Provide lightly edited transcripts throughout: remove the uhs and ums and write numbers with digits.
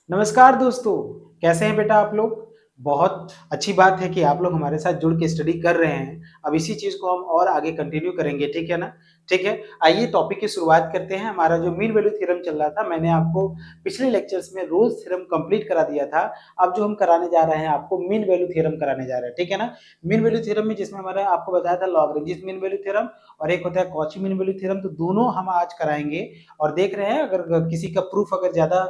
नमस्कार दोस्तों, कैसे हैं बेटा आप लोग? बहुत अच्छी बात है कि आप लोग हमारे साथ जुड़ के स्टडी कर रहे हैं। अब इसी चीज़ को हम और आगे कंटिन्यू करेंगे, ठीक है ना? ठीक है, आइए टॉपिक की शुरुआत करते हैं। हमारा जो मीन वैल्यू थ्योरम चल रहा था, मैंने आपको पिछले लेक्चर्स में रोल्स थ्योरम कंप्लीट करा दिया था। अब जो हम कराने जा रहे हैं आपको मीन वैल्यू थ्योरम कराने जा रहे हैं, ठीक है ना? मीन वैल्यू थ्योरम में जिसमें हमारा आपको बताया था लॉगरेंजिस मीन वैल्यू थ्योरम और एक होता है कॉची मीन वैल्यू थ्योरम, तो दोनों हम आज कराएँगे और देख रहे हैं अगर किसी का प्रूफ अगर ज़्यादा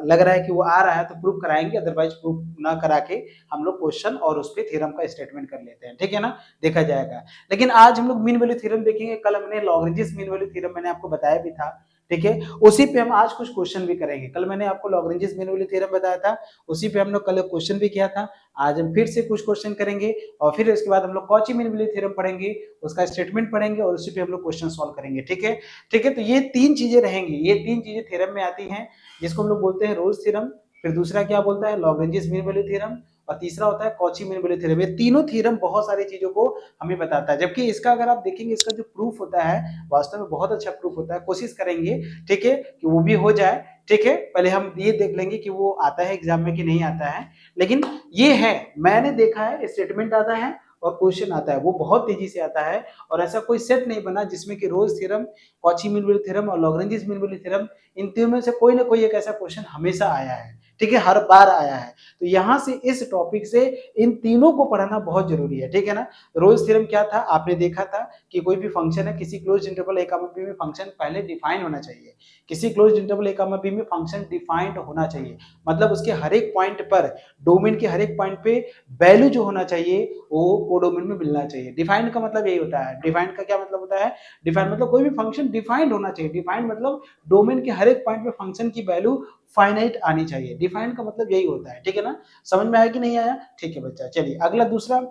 लग रहा है कि वो आ रहा है तो प्रूफ कराएंगे, अदरवाइज प्रूफ ना करा के हम लोग क्वेश्चन और उस पे थ्योरम का स्टेटमेंट कर लेते हैं, ठीक है ना? देखा जाएगा। लेकिन आज हम लोग मीन वैल्यू थ्योरम देखेंगे। कल हमने लॉग्रेंजिस मीन वैल्यू थ्योरम मैंने आपको बताया भी था, ठीक है? उसी पे हम आज कुछ क्वेश्चन भी करेंगे। कल मैंने आपको लॉग्रेंजिस मीन वैल्यू थ्योरम बताया था, उसी पे हम लोग कल क्वेश्चन भी किया था। आज हम फिर से कुछ क्वेश्चन करेंगे और फिर उसके बाद हम लोग कॉची मीन वैल्यू थ्योरम पढ़ेंगे, उसका स्टेटमेंट पढ़ेंगे और उसी पे हम लोग क्वेश्चन सॉल्व करेंगे, ठीक है? ठीक है, तो ये तीन चीजें रहेंगी, ये तीन चीजें थ्योरम में आती हैं, जिसको हम लोग बोलते हैं रोल्स थ्योरम। फिर दूसरा क्या बोलता है लॉग्रेंजिस मीन वैल्यू थ्योरम और तीसरा होता है कॉची मीन वैल्यू थ्योरम। ये तीनों थ्योरम बहुत सारी चीजों को हमें बताता है, जबकि इसका अगर आप देखेंगे इसका जो प्रूफ होता है वास्तव में बहुत अच्छा प्रूफ होता है। कोशिश करेंगे, ठीक है, कि वो भी हो जाए। ठीक है, पहले हम ये देख लेंगे कि वो आता है एग्जाम में कि नहीं आता है। लेकिन ये है, मैंने देखा है स्टेटमेंट आता है और क्वेश्चन आता है, वो बहुत तेजी से आता है और ऐसा कोई सेट नहीं बना जिसमें कि Rolle's theorem, Cauchy mean value theorem और लॉग्रेंजिस मीन वैल्यू थ्योरम, इन तीनों में से कोई ना कोई एक ऐसा क्वेश्चन हमेशा आया है, ठीक है, हर बार आया है। तो यहां से इस टॉपिक से इन तीनों को पढ़ना बहुत जरूरी है, ठीक है ना? रोल्स थ्योरम क्या था आपने देखा था कि कोई भी फंक्शन है किसी close interval a comma b में फंक्शन पहले डिफाइन होना चाहिए। किसी close interval a comma b में फंक्शन डिफाइंड होना चाहिए, मतलब उसके हर एक पॉइंट पर, डोमेन के हर एक पॉइंट पे वैल्यू जो होना चाहिए वो कोडोमेन में मिलना चाहिए। डिफाइंड का मतलब यही होता है। डिफाइंड का क्या मतलब होता है? डिफाइंड मतलब कोई भी फंक्शन डिफाइंड होना चाहिए। डिफाइंड मतलब डोमेन के हर एक पॉइंट पे फंक्शन की वैल्यू फाइनाइट आनी चाहिए। डिफाइंड का मतलब यही होता है, ठीक है ना? समझ में आया कि नहीं आया? ठीक है बच्चा, चलिए अगला दूसरा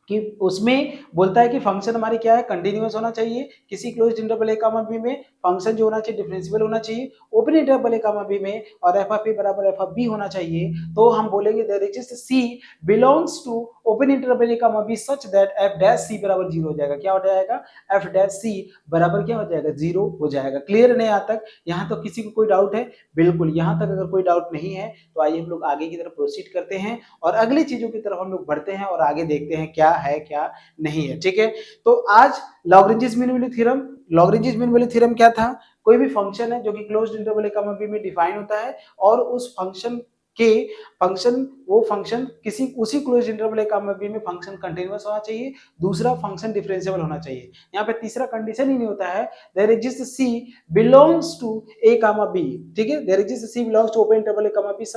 कि उसमें बोलता है कि फंक्शन हमारी क्या है, कंटिन्यूअस होना चाहिए। किसी closed interval a comma b में फंक्शन जो होना चाहिए डिफरेंशिएबल होना चाहिए। Open interval a comma b में और f ऑफ a बराबर f ऑफ b होना चाहिए। तो हम बोलेंगे there exist c belongs to open interval a comma b such that f dash c बराबर 0 हो जाएगा। क्या हो जाएगा? f डैश c बराबर क्या हो जाएगा? 0 हो जाएगा। क्लियर नहीं यहाँ तक? यहाँ तो किसी को कोई डाउट है? बिल्कुल, यहाँ तक अगर कोई डाउट नहीं है तो आइए हम लोग आगे की तरफ प्रोसीड करते हैं और अगली चीजों की तरफ हम लोग बढ़ते हैं और आगे देखते हैं क्या है क्या नहीं है, ठीक है? तो आज Lagrange's mean value theorem, Lagrange's mean value theorem क्या था? कोई भी फंक्शन है जो कि closed interval a comma b में डिफाइन होता है और उस फंक्शन के फंक्शन वो फंक्शन किसी उसी closed interval a comma b में फंक्शन कंटीन्यूअस होना चाहिए, दूसरा फंक्शन डिफरेंशिएबल होना चाहिए। यहाँ पे तीसरा कंडीशन ही नहीं होता है, there exist c belongs to a comma b, ठीक है, there exist c belongs to open interval a comma b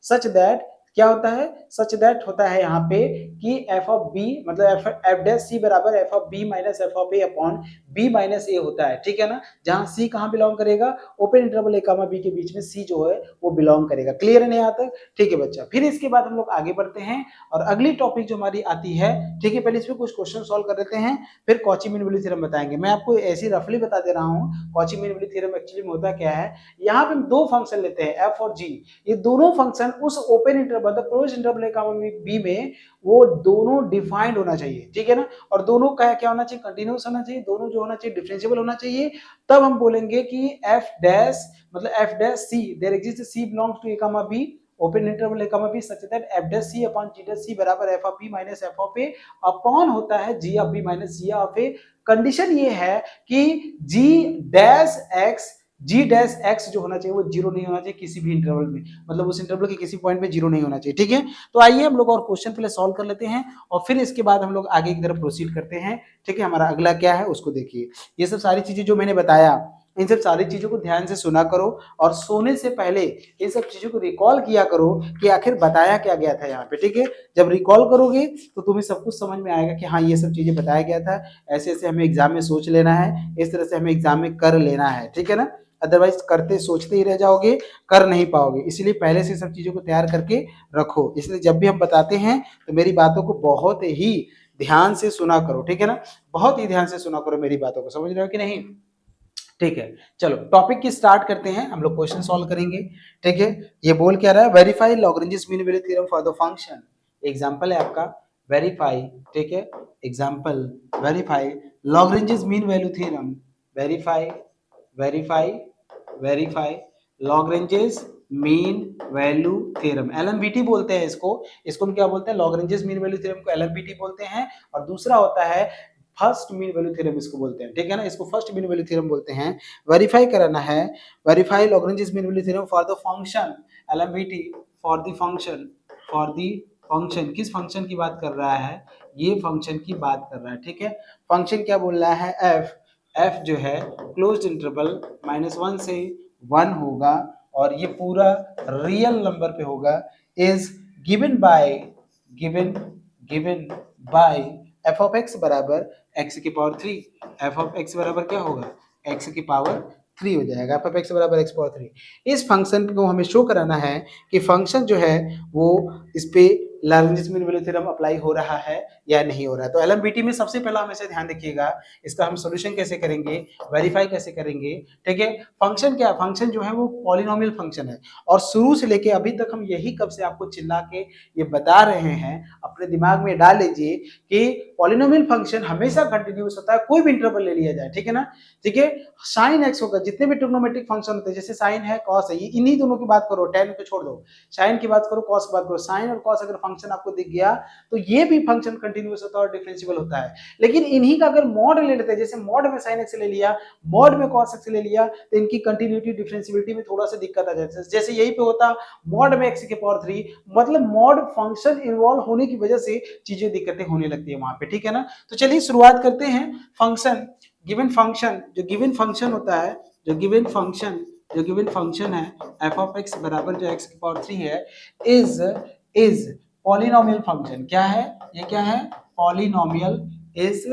such that क्या होता है? सच दैट होता है यहाँ पे कि f ऑफ b मतलब f डैश c बराबर f of b minus f of a upon b minus a होता है, ठीक है ना? जहाँ c कहाँ बिलोंग करेगा? Open interval a comma b के बीच में c जो है वो बिलोंग करेगा। क्लियर है नहीं यहाँ तक? ठीक है बच्चा, फिर इसके बाद हम लोग आगे बढ़ते हैं और अगली टॉपिक जो हमारी आती है, ठीक है, पहले इसमें कुछ क्वेश्चन सॉल्व कर लेते हैं, फिर कॉची मीन वैल्यू थ्योरम बताएंगे। मैं आपको ऐसी रफली बता दे रहा हूँ Cauchy mean value theorem actually में होता क्या है। यहाँ पे हम दो फंक्शन लेते हैं f और g, ये दोनों फंक्शन उस ओपन इंटरवल मतलब close interval a comma b में वो दोनों डिफाइंड होना चाहिए, ठीक है ना? और दोनों का क्या होना चाहिए? कंटीन्यूअस होना चाहिए, दोनों जो होना चाहिए डिफरेंशिएबल होना चाहिए। तब हम बोलेंगे कि f डैश मतलब f dash c there exist c belongs to a comma b open interval a comma b such that f dash c upon g dash c बराबर f of b minus f of a upon होता है g of b minus g of a। Condition ये है कि g dash x g dash x जो होना चाहिए वो जीरो नहीं होना चाहिए किसी भी इंटरवल में, मतलब उस इंटरवल के किसी पॉइंट पे जीरो नहीं होना चाहिए, ठीक है? तो आइए हम लोग और क्वेश्चन पहले सॉल्व कर लेते हैं और फिर इसके बाद हम लोग आगे की तरफ प्रोसीड करते हैं, ठीक है? हमारा अगला क्या है उसको देखिए। ये सब सारी चीजें जो मैंने बताया, इन सब सारी चीजों को ध्यान से सुना करो और सोने से पहले इन सब चीजों को रिकॉल किया करो कि आखिर बताया क्या गया था यहाँ पे, ठीक है? जब रिकॉल करोगे तो तुम्हें सब कुछ समझ में आएगा कि हाँ ये सब चीजें बताया गया था, ऐसे ऐसे हमें एग्जाम में सोच लेना है, इस तरह से हमें एग्जाम में कर लेना है, ठीक है ना? अदरवाइज करते सोचते ही रह जाओगे, कर नहीं पाओगे। इसलिए पहले से सब चीजों को तैयार करके रखो। इसलिए जब भी हम बताते हैं तो मेरी बातों को बहुत ही ध्यान से सुना करो, ठीक है ना? बहुत ही ध्यान से सुना करो मेरी बातों को, समझ रहे हो कि नहीं? ठीक है, चलो टॉपिक की स्टार्ट करते हैं, हम लोग क्वेश्चन सॉल्व करेंगे, ठीक है? ये बोल क्या रहा है? Verify Lagrange's mean value theorem for the function. Example है आपका वेरीफाई, ठीक है? Example verify Lagrange's mean value theorem. Verify verify verify Lagrange's mean value theorem, LMVT बोलते हैं इसको हम क्या बोलते हैं, लॉग्रेंजेस मीन वैल्यू थ्योरम को एलएमवीटी बोलते हैं। और दूसरा होता है फर्स्ट मीन वैल्यू थ्योरम इसको बोलते हैं, ठीक है ना, इसको फर्स्ट मीन वैल्यू थ्योरम बोलते हैं। वेरीफाई कराना है, verify Lagrange's mean value theorem for the function LMVT for the function किस फंक्शन की बात कर रहा है, ये फंक्शन की बात कर रहा है, ठीक है। फंक्शन क्या बोल रहा है, एफ जो है क्लोज्ड इंटरवल -1 से 1 होगा और ये पूरा रियल नंबर पे होगा, is given by F of x बराबर एक्स की पावर 3, एफ ऑफ एक्स बराबर क्या होगा, एक्स की पावर 3 हो जाएगा, एफ ऑफ एक्स बराबर एक्स पावर 3। इस फंक्शन को हमें शो कराना है कि फंक्शन जो है वो इस पे Lagrange mean value theorem apply हो रहा है या नहीं हो रहा है। तो एलएमवीटी में सबसे पहला हमेशा ध्यान रखिएगा, इसका हम सॉल्यूशन कैसे करेंगे, वेरीफाई कैसे करेंगे, ठीक है। फंक्शन क्या, फंक्शन जो है वो पॉलिनोमियल फंक्शन है और शुरू से लेके अभी तक हम यही कब से आपको चिल्ला के ये बता रहे हैं, अपने दिमाग में डाल लीजिए कि पॉलिनोमियल फंक्शन हमेशा कंटिन्यूअस होता है, कोई भी इंटरवल ले लिया जाए, ठीक है ना, ठीक है। साइन एक्स होगा, जितने भी ट्रिग्नोमेट्रिक फंक्शन होते हैं जैसे साइन है कॉस है, इन्हीं दोनों की बात करो, टेन को छोड़ दो, साइन की बात करो कॉस की बात करो, साइन और कॉस अगर फंक्शन आपको दिख गया तो ये भी फंक्शन कंटिन्यूअस होता है और डिफरेंशिएबल होता है। लेकिन इन्हीं का अगर मॉड ले लेते हैं, जैसे मॉड में साइन एक्स ले लिया, मॉड में कॉस एक्स ले लिया, तो इनकी कंटिन्यूटी डिफरेंशिएबिलिटी में थोड़ा सा दिक्कत आ जाती है। जैसे यही पे होता मॉड में एक्स की पावर 3, मतलब मॉड फंक्शन इन्वॉल्व होने की वजह से चीजें दिक्कतें होने लगती है वहां पे, ठीक है ना। तो चलिए शुरुआत करते हैं। फंक्शन गिवन फंक्शन, जो गिवन फंक्शन होता है, जो गिवन फंक्शन है एफ ऑफ एक्स बराबर जो एक्स की पावर 3 है, इज पॉलिनोमियल फंक्शन। क्या है ये, क्या है, पॉलिनोमियल, इज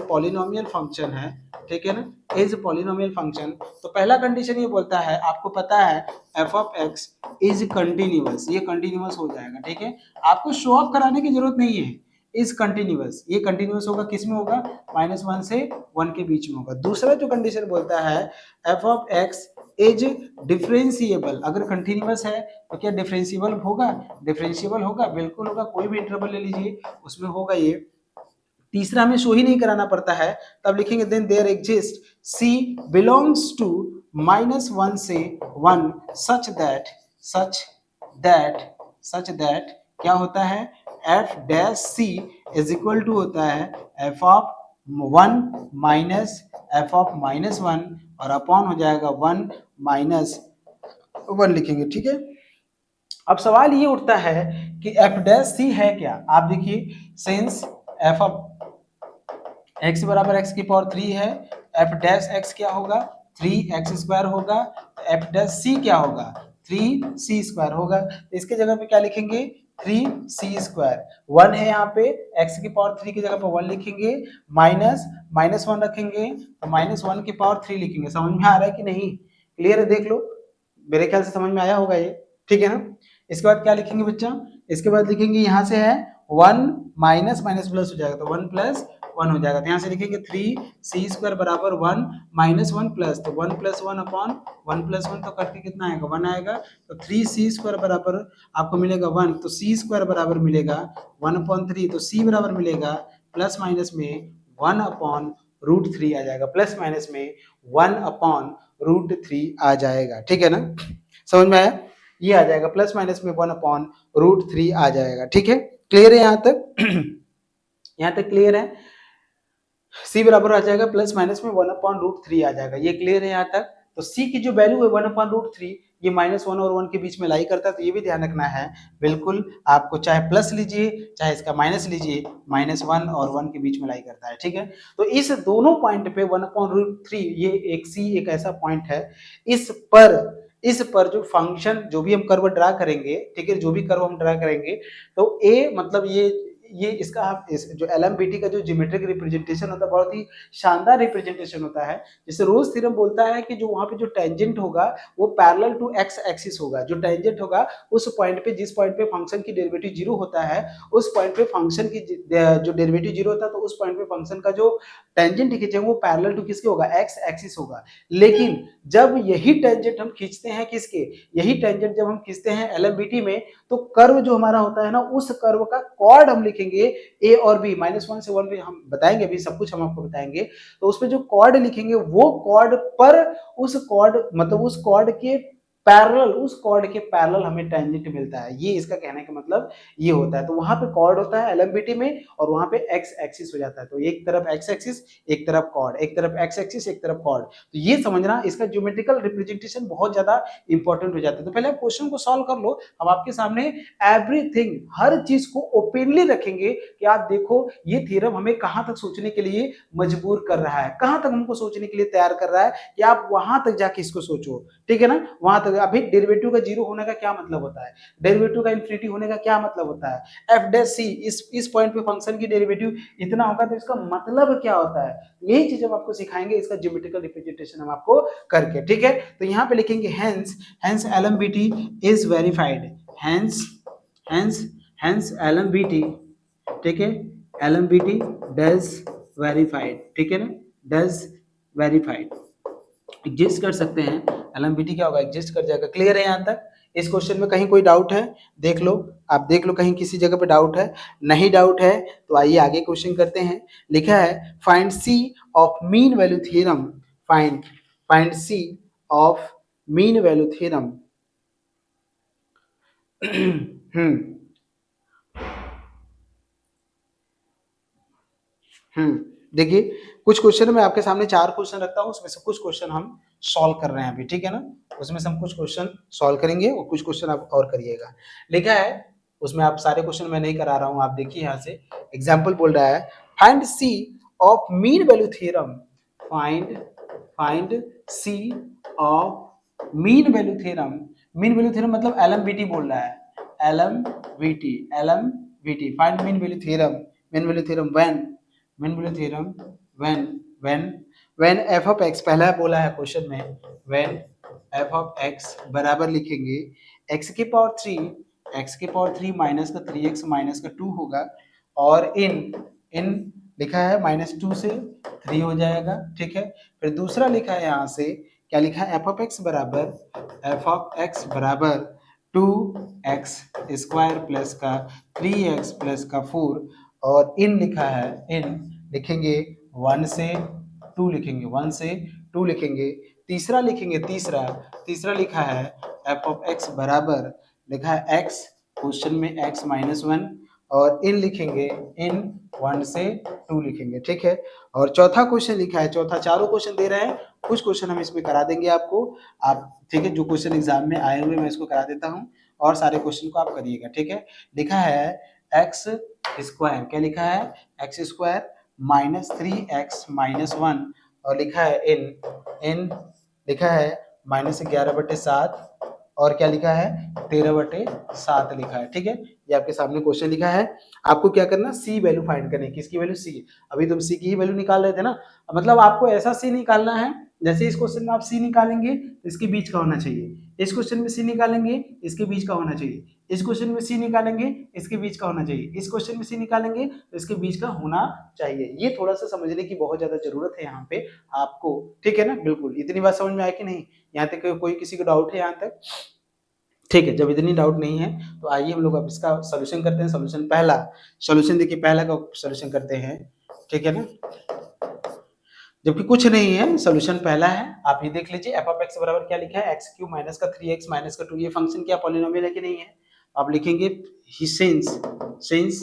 पॉलिनोमियल फंक्शन है, ठीक है ना, इज पॉलिनोमियल फंक्शन। तो पहला कंडीशन ये बोलता है, आपको पता है F of x is continuous, ये कंटिन्यूअस हो जाएगा, ठीक है, आपको शो ऑफ कराने की जरूरत नहीं है, इज कंटिन्यूअस, ये कंटिन्यूअस होगा, किसमें होगा, -1 से 1 के बीच में होगा। दूसरा जो कंडीशन बोलता है F of x is differentiable, अगर कंटिन्यूअस है तो क्या डिफरेंशिएबल होगा, डिफरेंशिएबल होगा, बिल्कुल होगा, कोई भी इंटरवल ले लीजिए उसमें होगा ये। तीसरा हमें शो ही नहीं कराना पड़ता है, तब लिखेंगे then there exist c belongs to -1 से 1 सच दैट क्या होता है, f dash c is equal to होता है F of 1 minus F of -1 और अपॉन हो जाएगा 1 -1 लिखेंगे, ठीक है। अब सवाल ये उठता है कि एफ डैश सी है क्या, आप देखिए, सिंस एफ ऑफ एक्स बराबर एक्स की पावर 3 है, एफ डैश एक्स क्या होगा, 3x² होगा, तो एफ डैश सी क्या होगा, 3c² होगा। तो इसके जगह पे क्या लिखेंगे, 3c², 1 है यहाँ पे, x की पावर 3 की जगह पे 1 लिखेंगे, -1 रखेंगे, तो -1 की पावर 3 लिखेंगे। समझ में आ रहा है कि नहीं, क्लियर है, देख लो, मेरे ख्याल से समझ में आया होगा ये, ठीक है ना। इसके बाद क्या लिखेंगे बच्चा, इसके बाद लिखेंगे यहाँ से है 1 माइनस प्लस हो जाएगा, तो 1 + 1 हो जाएगा, तो यहाँ से लिखेंगे 3c² बराबर 1 -1 प्लस, तो 1 + 1 अपॉन 1 + 1 तो कट के कितना आएगा, 1 आएगा, तो 3c² बराबर आपको मिलेगा 1, तो c² बराबर मिलेगा 1/3, तो c बराबर मिलेगा प्लस माइनस में 1/√3 आ जाएगा, प्लस माइनस में 1/√3 आ जाएगा, ठीक है ना, समझ में आया, ये आ जाएगा प्लस माइनस में 1/√3 आ जाएगा, ठीक है, क्लियर है यहाँ तक यहाँ तक क्लियर है। c बराबर आ जाएगा प्लस माइनस में 1/√3 आ जाएगा, ये क्लियर है यहाँ तक। तो c की जो वैल्यू है 1/√3, ये -1 और 1 के बीच में लाई करता है, तो ये भी ध्यान रखना है, बिल्कुल आपको चाहे प्लस लीजिए चाहे इसका माइनस लीजिए, -1 और 1 के बीच में लाई करता है, ठीक है। तो इस दोनों पॉइंट पे 1/√3, ये एक c एक ऐसा पॉइंट है, इस पर जो फंक्शन, जो भी हम कर्व ड्रा करेंगे, ठीक है, जो भी कर्व हम ड्रा करेंगे, तो a मतलब ये इसका जो एलएमबीटी का जो ज्योमेट्रिक रिप्रेजेंटेशन होता है, बहुत ही शानदार रिप्रेजेंटेशन होता है। जैसे रोज थ्योरम बोलता है कि जो वहां पे जो टेंजेंट होगा वो पैरेलल टू एक्स एक्सिस होगा, जो टेंजेंट होगा उस पॉइंट पे, जिस पॉइंट पे फंक्शन की डेरिवेटिव 0 होता है, उस पॉइंट पे फंक्शन की जो डेरिवेटिव 0 होता है, तो उस पॉइंट पे फंक्शन का जो टेंजेंट खींचे वो पैरेलल टू किसके होगा, एक्स एक्सिस होगा। लेकिन जब यही टेंजेंट हम खींचते हैं किसके, यही टेंजेंट जब हम खींचते हैं एलएमबीटी में, तो कर्व जो हमारा होता है ना, उस कर्व का कॉर्ड हम लिखेंगे लिखेंगे ए और बी, -1 से 1 भी हम बताएंगे, अभी सब कुछ हम आपको बताएंगे। तो उसमें जो कॉर्ड लिखेंगे वो कॉर्ड पर उस कॉर्ड मतलब उस कॉर्ड के पैरेलल, उस कॉर्ड के पैरेलल हमें टेंजेंट मिलता है। ये इसका कहने का मतलब ये होता है। तो वहां पे कॉर्ड होता है एलएमबीटी में और वहां पे एक्स एक्सिस हो जाता है। तो एक तरफ एक्स एक्सिस, एक तरफ कॉर्ड, एक तरफ एक्स एक्सिस, एक तरफ कॉर्ड। तो ये समझना, इसका ज्योमेट्रिकल रिप्रेजेंटेशन बहुत ज्यादा इंपॉर्टेंट हो जाता है। तो पहले आप क्वेश्चन को सॉल्व कर लो। हम आपके सामने एवरीथिंग, हर चीज को ओपनली रखेंगे कि आप देखो ये थ्योरम हमें कहां तक सोचने के लिए मजबूर कर रहा है, कहां तक हमको सोचने के लिए तैयार कर रहा है कि आप वहां तक जाके इसको सोचो, ठीक है ना। वहां तक अभी डेरिवेटिव का जीरो होने का क्या मतलब होता है, डेरिवेटिव का इन्फिनिटी होने का क्या मतलब होता है, एफ डैश सी, इस पॉइंट पे फंक्शन की डेरिवेटिव इतना होगा तो इसका मतलब क्या होता है, यही चीज हम आपको सिखाएंगे इसका ज्योमेट्रिकल रिप्रेजेंटेशन हम आपको करके, ठीक है। तो यहाँ पे लिखेंगे hence, hence LMBT is verified, hence hence hence LMBT, ठीक है, एलएमबीटी डज वेरीफाइड, ठीक है ना, डज वेरीफाइड, एग्जिस्ट कर सकते हैं। एलएमबीटी क्या होगा, एग्जिस्ट कर जाएगा। क्लियर है यहाँ तक। इस क्वेश्चन में कहीं कोई डाउट है, देख लो, आप देख लो कहीं किसी जगह पे डाउट है, नहीं डाउट है तो आइए आगे क्वेश्चन करते हैं। लिखा है find C of mean value theorem, find find C of mean value theorem. देखिए कुछ क्वेश्चन मैं आपके सामने 4 क्वेश्चन रखता हूँ, उसमें से कुछ क्वेश्चन हम सॉल्व कर रहे हैं अभी, ठीक है ना। उसमें से हम कुछ क्वेश्चन सॉल्व करेंगे और कुछ क्वेश्चन आप और करिएगा। लिखा है उसमें, आप सारे क्वेश्चन मैं नहीं करा रहा हूँ, आप देखिए यहाँ से एग्जाम्पल बोल रहा है find C of mean value theorem, find find C of mean value theorem. Mean value theorem मतलब एलएमबीटी बोल रहा है, LMBT, LMBT find mean value theorem, mean value theorem when, mean value theorem when F of X, पहला बोला है question में, when F of x बराबर लिखेंगे एक्स की पावर 3, एक्स की पावर 3 माइनस का 3x माइनस का 2 होगा, और इन लिखा है -2 से 3 हो जाएगा, ठीक है। फिर दूसरा लिखा है यहाँ से, क्या लिखा है, एफ ऑफ एक्स बराबर 2x स्क्वायर प्लस का 3x प्लस का 4, और इन लिखा है, इन लिखेंगे 1 से 2 लिखेंगे, 1 से 2 लिखेंगे। तीसरा लिखेंगे, तीसरा लिखा है एफ ऑफ एक्स बराबर, लिखा है x, क्वेश्चन में x -1, और इन लिखेंगे, इन 1 से 2 लिखेंगे, ठीक है। और चौथा क्वेश्चन लिखा है, चौथा, चारों क्वेश्चन दे रहे हैं, कुछ क्वेश्चन हम इसमें करा देंगे आपको, आप ठीक है, जो क्वेश्चन एग्जाम में आए हुए मैं इसको करा देता हूँ और सारे क्वेश्चन को आप करिएगा, ठीक है। लिखा है एक्स स्क्वायर, क्या लिखा है, एक्स स्क्वायर -3x -1, और लिखा है इन लिखा है -11/7, और क्या लिखा है 13/7 लिखा है, ठीक है। ये आपके सामने क्वेश्चन लिखा है, आपको क्या करना, सी वैल्यू फाइंड करनी है, किसकी वैल्यू, सी। अभी तुम सी की ही वैल्यू निकाल रहे थे ना, मतलब आपको ऐसा सी निकालना है, जैसे इस क्वेश्चन में आप सी निकालेंगे तो इसके बीच का होना चाहिए, इस क्वेश्चन में सी निकालेंगे इसके बीच का होना चाहिए, इस क्वेश्चन में सी निकालेंगे इसके बीच का होना चाहिए, इस क्वेश्चन में सी निकालेंगे तो इसके बीच का होना चाहिए। ये थोड़ा सा समझने की बहुत ज्यादा जरूरत है यहाँ पे आपको, ठीक है ना। बिल्कुल, इतनी बात समझ में आए कि नहीं, यहाँ तक कोई किसी को डाउट है यहाँ तक, ठीक है। जब इतनी डाउट नहीं है तो आइए हम लोग अब इसका सोल्यूशन करते हैं। सोल्यूशन पहला, सोल्यूशन देखिए पहला का सोल्यूशन करते हैं, ठीक है ना, जबकि कुछ नहीं है, सोल्यूशन पहला है। आप ये देख लीजिए एफ ऑफ एक्स बराबर क्या लिखा है, x³ माइनस का 3x माइनस का 2, ये फंक्शन क्या पॉलिनोमियल है कि नहीं है। आप लिखेंगे सिंस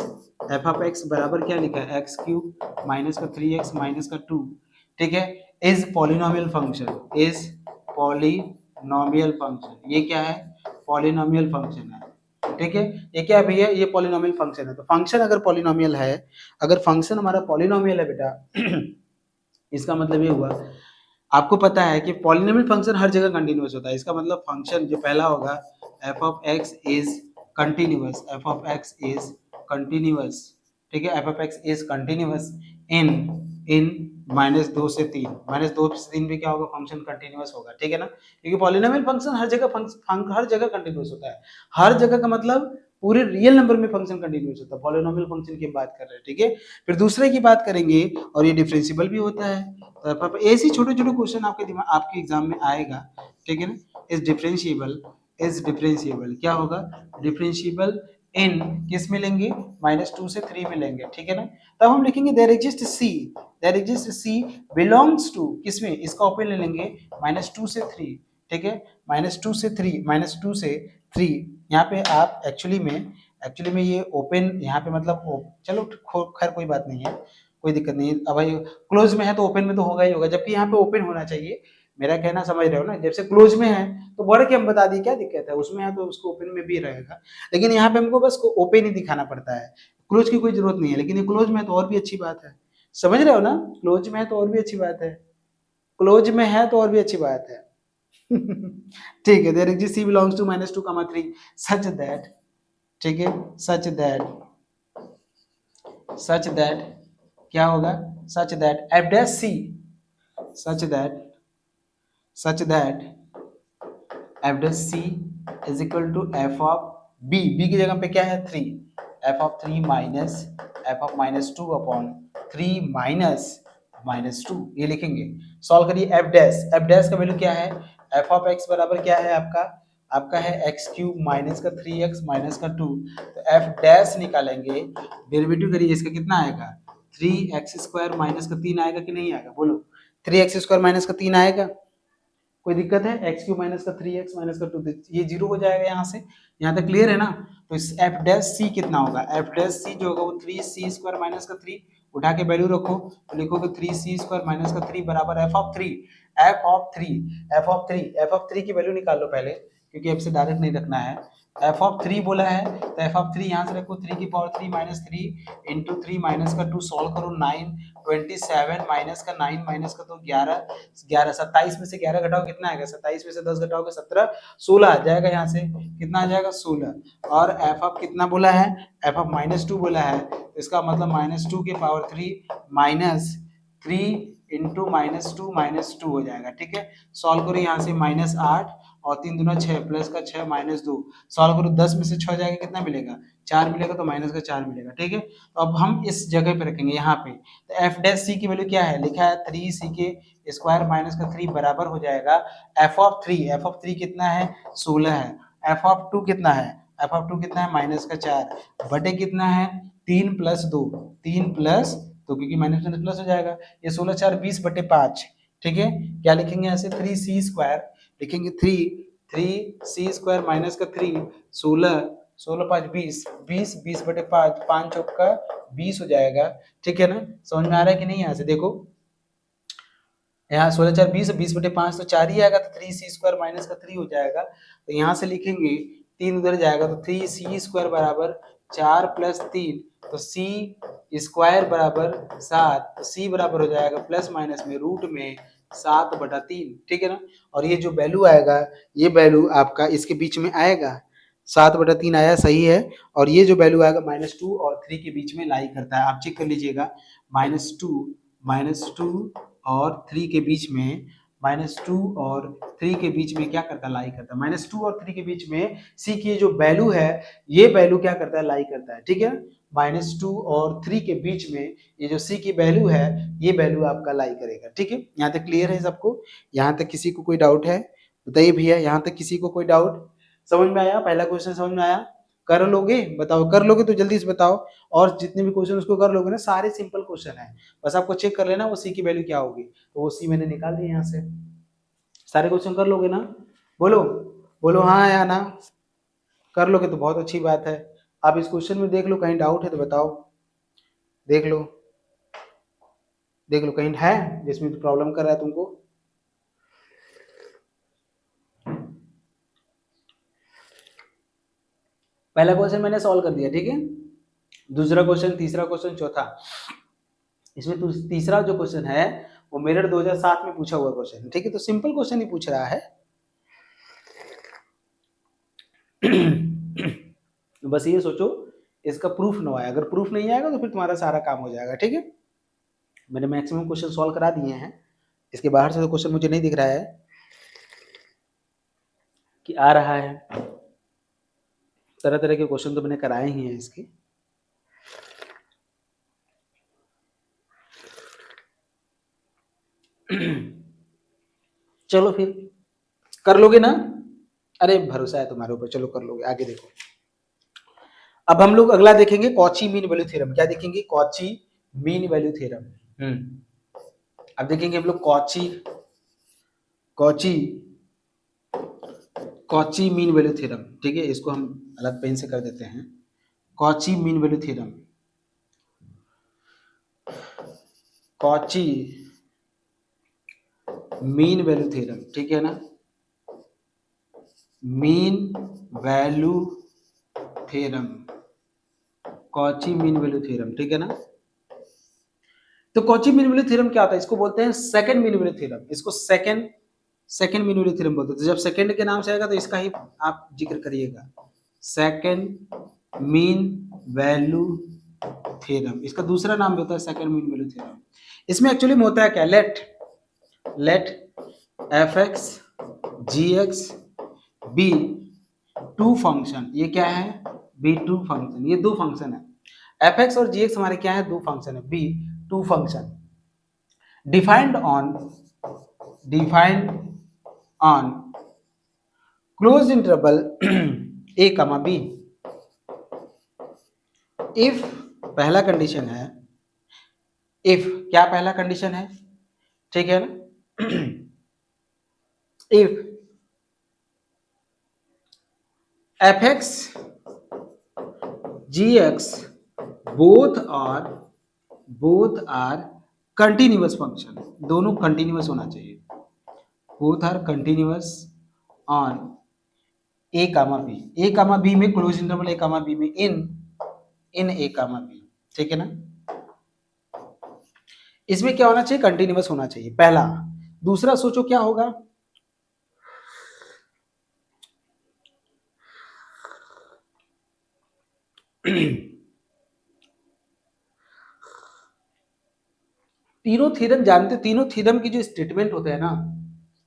एफ ऑफ एक्स बराबर क्या लिखा है, x³ माइनस का 3x माइनस का 2, ठीक है, is polynomial function, is polynomial function. ये क्या है, पॉलिनोमियल फंक्शन है, ठीक है। ये क्या है भैया, ये पॉलिनोमियल फंक्शन है। तो फंक्शन अगर पॉलिनोमियल है, अगर फंक्शन हमारा पॉलिनोमियल है बेटा, इसका मतलब ये हुआ, आपको पता है कि पॉलिनोमियल फंक्शन हर जगह कंटीन्यूअस होता है। इसका मतलब फंक्शन जो पहला होगा F of x is continuous, F of x is continuous, ठीक है, F of x is continuous in -2 से 3, -2 से 3 भी क्या होगा, फंक्शन कंटीन्यूअस होगा, ठीक है ना। क्योंकि पॉलिनोमियल फंक्शन हर जगह कंटीन्यूअस होता है, हर जगह का मतलब पूरे रियल नंबर में फंक्शन कंटीन्यूअस होता है। पॉलिनोमियल फंक्शन की बात कर रहे हैं, ठीक है। फिर दूसरे की बात करेंगे, और ये डिफरेंशिएबल भी होता है। तो ऐसे छोटे छोटे क्वेश्चन आपके दिमाग, आपके एग्जाम में आएगा, ठीक है ना। इज डिफरेंशिएबल क्या होगा, डिफरेंशिएबल इन किस में लेंगे, -2 से 3 में लेंगे, ठीक है ना। तब हम लिखेंगे there exist c belongs to, किसमें, इसका ओपन ले लेंगे -2 से 3, ठीक है, -2 से 3, -2 से 3। यहाँ पे आप एक्चुअली में ये ओपन यहाँ पे मतलब चलो खैर कोई बात नहीं है, कोई दिक्कत नहीं है। अब भाई क्लोज में है तो ओपन में तो होगा ही होगा, जबकि यहाँ पे ओपन होना चाहिए। मेरा कहना समझ रहे हो ना, जैसे क्लोज में है तो बढ़ के हम बता दिए, क्या दिक्कत है, उसमें है तो उसको ओपन में भी रहेगा। लेकिन यहाँ पे हमको बस ओपन ही दिखाना पड़ता है, क्लोज की कोई जरूरत नहीं है। लेकिन ये क्लोज में है तो और भी अच्छी बात है, समझ रहे हो ना, क्लोज में है तो और भी अच्छी बात है, क्लोज में है तो और भी अच्छी बात है। ठीक है, there exist c belongs to -2, 3 such that, ठीक है, सच दैट क्या होगा, such that f dash c, such that f dash c is equal to f of b, b की जगह पे क्या है 3, f of 3 minus F of -2 upon 3 minus 2, ये लिखेंगे। सॉल्व करिए एफ डैश का वैल्यू क्या है, एफ ऑफ एक्स बराबर क्या है आपका है एक्स क्यूब माइनस का 3x माइनस का 2, तो एफ डैश निकालेंगे, डेरिवेटिव करिए इसका कितना आएगा, 3x² माइनस का 3 आएगा कि नहीं आएगा, बोलो 3x² माइनस का 3 आएगा, कोई दिक्कत है, एक्स क्यूब माइनस का 3x माइनस का 2, ये जीरो हो जाएगा यहाँ से, यहाँ तक क्लियर है ना। तो इस एफ डैश सी कितना होगा, एफ डैश सी जो होगा वो 3c² माइनस का 3, उठा के वैल्यू रखो तो लिखोगे 3c² माइनस का 3 बराबर एफ ऑफ 3, एफ ऑफ 3 की वैल्यू निकाल लो पहले, क्योंकि एफ से डायरेक्ट नहीं रखना है। एफ ऑफ 3 बोला है तो एफ ऑफ 3 यहाँ से रखो 3 की पावर 3 माइनस 3 इंटू 3 माइनस का 2, सॉल्व करो 9, 27 माइनस का 9 माइनस का तो 11, 27 में से 11 घटाओ कितना आएगा, 27 में से 10 घटाओगे 17, 16 आ जाएगा, यहाँ से कितना आ जाएगा 16। और एफ ऑफ कितना बोला है, एफ ऑफ -2 बोला है, इसका मतलब -2 के पावर 3 माइनस 3 इंटू -2 हो जाएगा, ठीक है। सॉल्व करो यहाँ से -8 और 3 दूना 6 प्लस का 6 -2, सॉल्व करो 10 में से 6 जाएगा कितना मिलेगा, 4 मिलेगा, तो माइनस का 4 मिलेगा, ठीक है। तो अब हम इस जगह पे रखेंगे यहाँ पे, तो एफ डैश सी की वैल्यू क्या है, लिखा है 3c के स्क्वायर माइनस का 3 बराबर हो जाएगा एफ ऑफ 3 कितना है 16 है, एफ ऑफ 2 कितना है, एफ ऑफ 2 कितना है -4 बटे कितना है 3 प्लस 2, 3 प्लस तो क्योंकि माइनस में प्लस हो जाएगा, ये 16 4 20 बटे 5, ठीक है। क्या लिखेंगे यहाँ से 3c² लिखेंगे, 3c² माइनस का 3, 16 16 5 20 20 20 बटे 5, 5 चौका 20 हो जाएगा, ठीक है ना। समझ में आ रहा है कि नहीं, यहाँ से देखो, यहाँ 16 4 20 20 बटे 5 तो 4 ही आएगा, तो 3c² माइनस का 3 हो जाएगा। तो यहाँ से लिखेंगे 3 उधर जाएगा तो 3c² बराबर 4 प्लस 3, तो c² बराबर 7, तो c बराबर हो जाएगा प्लस माइनस में रूट में 7/3, ठीक है ना। और ये जो वैल्यू आएगा, ये वैल्यू आपका इसके बीच में आएगा, 7/3 आया, सही है। और ये जो वैल्यू आएगा -2 और 3 के बीच में लाई करता है, आप चेक कर लीजिएगा, -2 और 3 के बीच में, -2 और 3 के बीच में क्या करता है, लाई करता है। -2 और 3 के बीच में सी की जो वैल्यू है, ये वैल्यू क्या करता है, लाई करता है, ठीक है। -2 और 3 के बीच में ये जो सी की वैल्यू है, ये वैल्यू आपका लाई करेगा, ठीक है। यहाँ तक क्लियर है सबको, यहाँ तक किसी को कोई डाउट है, बताइए भैया, यहाँ तक किसी को कोई डाउट, समझ में आया, पहला क्वेश्चन समझ में आया, कर लोगे, बताओ, कर लोगे तो जल्दी से बताओ। और जितने भी क्वेश्चन उसको कर लोगे ना, सारे सिंपल क्वेश्चन है, बस आपको चेक कर लेना वो सी की वैल्यू क्या होगी, तो वो सी मैंने निकाल दी यहाँ से। सारे क्वेश्चन कर लोगे ना, बोलो बोलो हाँ या ना, कर लोगे तो बहुत अच्छी बात है। आप इस क्वेश्चन में देख लो, कहीं डाउट है तो बताओ, देख लो कहीं है जिसमें तो प्रॉब्लम कर रहा है तुमको। पहला क्वेश्चन मैंने सॉल्व कर दिया, ठीक है, दूसरा क्वेश्चन, तीसरा क्वेश्चन, चौथा, इसमें तीसरा जो क्वेश्चन है वो मेरिट 2007 में पूछा हुआ क्वेश्चन है, ठीक है, तो सिंपल क्वेश्चन ही पूछ रहा है। बस ये सोचो इसका प्रूफ ना आए, अगर प्रूफ नहीं आएगा तो फिर तुम्हारा सारा काम हो जाएगा, ठीक है। मैंने मैक्सिमम क्वेश्चन सॉल्व करा दिए हैं, इसके बाहर से तो क्वेश्चन मुझे नहीं दिख रहा है कि आ रहा है, तरह तरह के क्वेश्चन तो मैंने कराए ही हैं इसके। चलो फिर कर लोगे ना, अरे भरोसा है तुम्हारे ऊपर, चलो कर लोगे, आगे देखो। अब हम लोग अगला देखेंगे कॉची मीन वैल्यू थ्योरम। क्या देखेंगे? Cauchy mean value theorem. अब देखेंगे हम लोग Cauchy Cauchy mean value theorem. ठीक है, इसको हम अलग पेन से कर देते हैं। Cauchy mean value theorem, Cauchy mean value theorem, ठीक है ना, mean value theorem, Cauchy mean value theorem, ठीक है ना। तो कॉची मीन वैल्यू थ्योरम क्या होता है? इसको बोलते हैं सेकंड मीन वैल्यू थ्योरम। इसको सेकंड मीन वैल्यू थ्योरम बोलते हैं। तो जब सेकंड के नाम से आएगा तो इसका ही आप जिक्र करिएगा, सेकंड मीन वैल्यू थ्योरम। इसका दूसरा नाम भी होता है सेकंड मीन वैल्यू थ्योरम। इसमें एक्चुअली में होता है क्या? Let f x ji x be two function. ये क्या है? Be two function. ये दो फंक्शन है। एफ एक्स और जी एक्स हमारे क्या है? दो फंक्शन है। Be two function defined on close interval A comma B. If पहला कंडीशन है, इफ क्या पहला कंडीशन है? ठीक है ना, if F x ji x both are continuous function, दोनों कंटिन्यूअस होना चाहिए। Both are continuous on A comma B में क्लोज इंटरवल ए कामा बी में इन ए कामा बी, ठीक है ना। इसमें क्या होना चाहिए? कंटिन्यूअस होना चाहिए, पहला। दूसरा सोचो क्या होगा? तीनों थ्योरम जानते, तीनों थ्योरम की जो स्टेटमेंट होते हैं ना,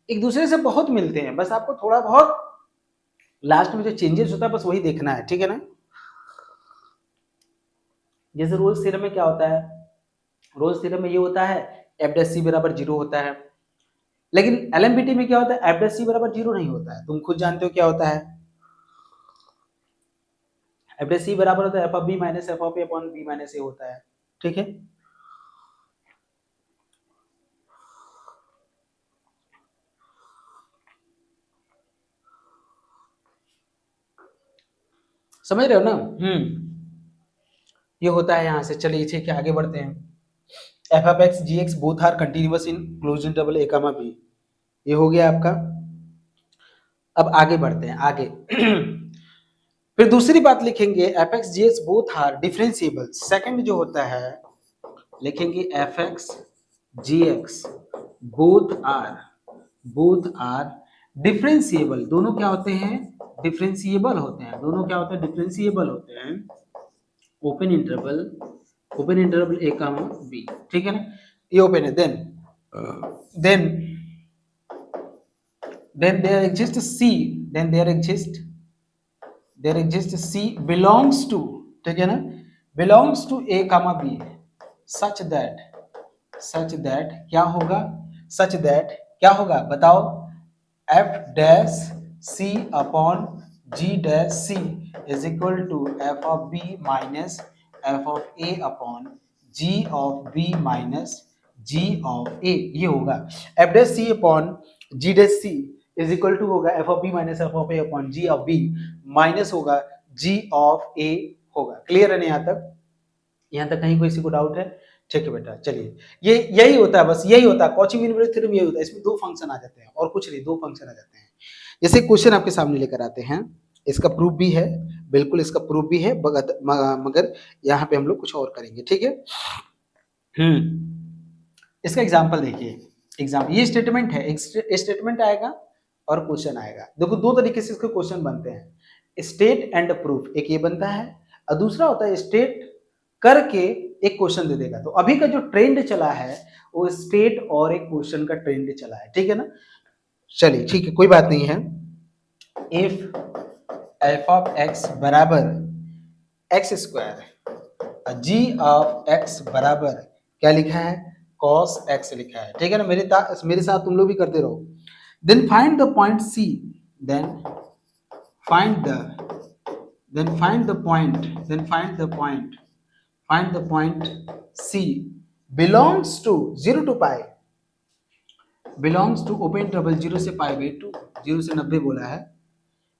एक दूसरे से बहुत मिलते हैं। बस आपको थोड़ा बहुत लास्ट में जो चेंजेस होता है बस वही देखना है, ठीक है ना। जैसे रोल्स थ्योरम में क्या होता है? रोल्स थ्योरम में ये होता है एफ डैश सी बराबर 0 होता है। लेकिन एलएमपीटी में क्या होता है? एफ डैश सी बराबर 0 नहीं होता है। तुम खुद जानते हो क्या होता है। एफ डैश सी बराबर होता है F of B minus F of A upon B minus A होता है, ठीक है। समझ रहे हो ना? ये होता है यहाँ से। चलिए ठीक है, आगे बढ़ते हैं। F of x ji x both are continuous in close interval A comma b, ये हो गया आपका। अब आगे बढ़ते हैं आगे। फिर दूसरी बात लिखेंगे f x ji x both are differentiable. Second जो होता है लिखेंगे f x ji x both are differentiable. दोनों क्या होते हैं? डिफरेंशिएबल होते हैं। दोनों क्या होते हैं? डिफरेंशिएबल होते हैं। ओपन इंटरवल ए कामा बी, ठीक है ना। ये ओपन है। then there exists C belongs to, ठीक है ना, belongs to A comma B such that क्या होगा? such that क्या होगा बताओ? F dash C upon G dash C is equal to F of B minus F of A upon G of B minus G of A। ये होगा F dash C upon G dash C is equal to होगा F of B minus F of A upon ji of B minus होगा G of ए होगा। Clear है ना यहाँ तक? यहाँ तक कहीं किसी को डाउट है? ठीक है बेटा, चलिए ये यही होता है, बस यही होता है। कॉची मीन वैल्यू थ्योरम यही होता है। इसमें दो फंक्शन आ जाते हैं और कुछ नहीं, दो फंक्शन आ जाते हैं। जैसे क्वेश्चन आपके सामने लेकर आते हैं, इसका प्रूफ भी है, बिल्कुल इसका प्रूफ भी है, मगर यहाँ पे हम लोग कुछ और करेंगे, ठीक है। इसका एग्जाम्पल देखिए। एग्जाम्पल ये स्टेटमेंट है, स्टेटमेंट आएगा और क्वेश्चन आएगा। देखो दो तरीके से इसके क्वेश्चन बनते हैं, स्टेट एंड प्रूफ। एक ये बनता है और दूसरा होता है स्टेट करके एक क्वेश्चन दे देगा। तो अभी का जो ट्रेंड चला है वो स्टेट और एक क्वेश्चन का ट्रेंड चला है, ठीक है ना। चलिए ठीक है, कोई बात नहीं है। इफ एफ ऑफ एक्स बराबर x square, g of x बराबर क्या लिखा है? cos x लिखा है, ठीक है ना। मेरे साथ तुम लोग भी करते रहो। then find the point C then find the point, find the point C belongs to 0 to pi, belongs to open interval 0 से पाई बाई 2, 0 से 90 बोला है,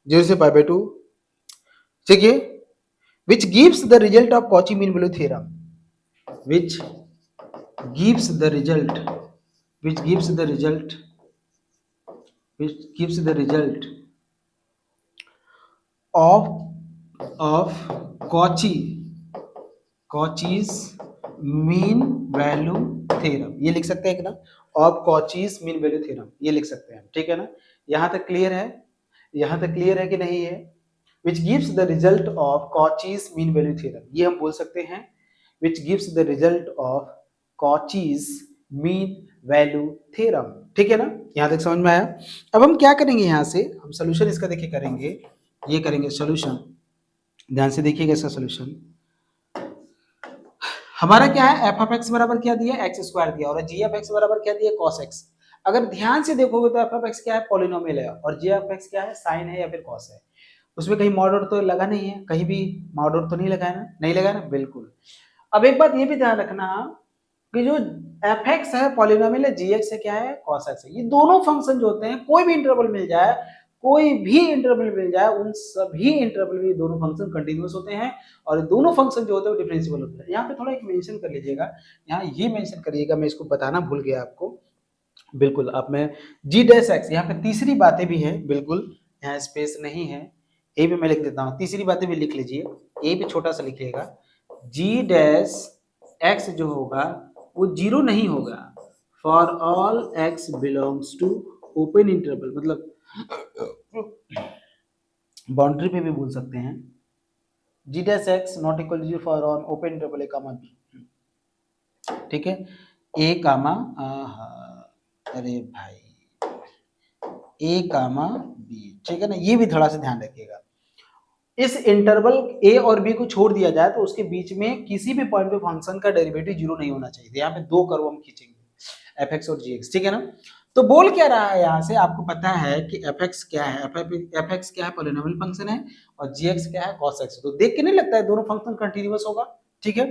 0 से पाई बाई 2, ठीक है, which gives the result of Cauchy mean value theorem, which gives the result, which gives the result, which gives the result of Cauchy's mean value theorem, ये लिख सकते हैं कि ना, of Cauchy's mean value theorem, ये लिख सकते हैं, ठीक है ना। यहां तक क्लियर है, यहां तक क्लियर है कि नहीं है। Which gives the result of Cauchy's mean value theorem, ये हम बोल सकते हैं, which gives the result of Cauchy's mean value theorem, ठीक है ना। यहां तक समझ में आया। अब हम क्या करेंगे, यहां से हम सोल्यूशन इसका देखिए करेंगे, ये करेंगे सोल्यूशन, ध्यान से देखिएगा इसका सोल्यूशन। हमारा क्या है, एफ ऑफ एक्स बराबर क्या दिया, एक्स स्क्वायर दिया, और जी ऑफ एक्स बराबर क्या दिया, कॉस एक्स। अगर ध्यान से देखोगे तो एफ ऑफ एक्स क्या है, पॉलिनोमियल है, और जी ऑफ एक्स क्या है, साइन है या फिर कॉस है। उसमें कहीं मॉड ऑर्डर तो लगा नहीं है, कहीं भी मॉड ऑर्डर तो नहीं लगा है ना, नहीं लगा ना, बिल्कुल। अब एक बात ये भी ध्यान रखना कि जो एफ एक्स है पॉलिनोमियल है, जी एक्स है क्या है, कॉस एक्स है। ये दोनों फंक्शन जो होते हैं, कोई भी इंटरवल मिल जाए, कोई भी इंटरवल मिल जाए, उन सभी इंटरवल में दोनों फंक्शन कंटिन्यूअस होते हैं, और दोनों फंक्शन जो होते हैं वो डिफरेंशिएबल होते हैं। यहाँ पे थोड़ा एक मेंशन कर लीजिएगा, यहाँ ये मेंशन करिएगा, मैं इसको बताना भूल गया आपको, बिल्कुल। आप में जी डैश एक्स, यहाँ पे तीसरी बातें भी हैं, बिल्कुल यहाँ स्पेस नहीं है, ए भी मैं लिख देता हूँ, तीसरी बातें भी लिख लीजिए, ए भी छोटा सा लिखिएगा। जी डैश एक्स जो होगा वो जीरो नहीं होगा for all x belongs to open interval, मतलब बाउंड्री पे भी बोल सकते हैं, G dash X not equal to for on open interval A comma B, ठीक है, ए कामा, अरे भाई, ए कामा बी, ठीक है ना, ये भी थोड़ा सा ध्यान रखिएगा। इस इंटरवल ए और बी को छोड़ दिया जाए तो उसके बीच में किसी भी पॉइंट पे फंक्शन का डेरिवेटिव जीरो नहीं होना चाहिए। यहाँ पे दो कर्व हम खींचेंगे, एफ एक्स और जी एक्स, ठीक है ना। तो बोल क्या रहा है यहाँ से, आपको पता है कि एफ एक्स क्या है, एफ एक्स क्या है, पॉलिनोमियल फंक्शन है, और जी एक्स क्या है, कॉस एक्स। तो देख के नहीं लगता है दोनों फंक्शन कंटिन्यूअस होगा, ठीक है।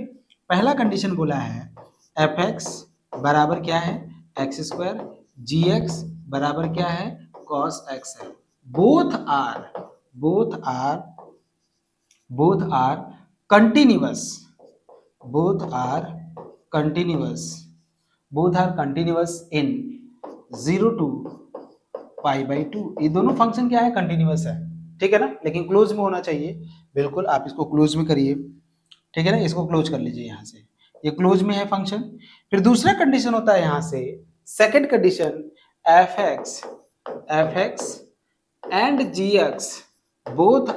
पहला कंडीशन बोला है एफ एक्स बराबर क्या है, एक्स स्क्वायर, जी एक्स बराबर क्या है, कॉस एक्स है। Both are both are continuous, both are continuous, both are continuous in 0 to pi by 2। ये दोनों फंक्शन क्या है, कंटिन्यूअस है, ठीक है ना, लेकिन क्लोज में होना चाहिए, बिल्कुल आप इसको क्लोज में करिए, ठीक है ना, इसको क्लोज कर लीजिए, यहाँ से ये क्लोज में है फंक्शन। फिर दूसरा कंडीशन होता है यहाँ से, second condition, f x and g x both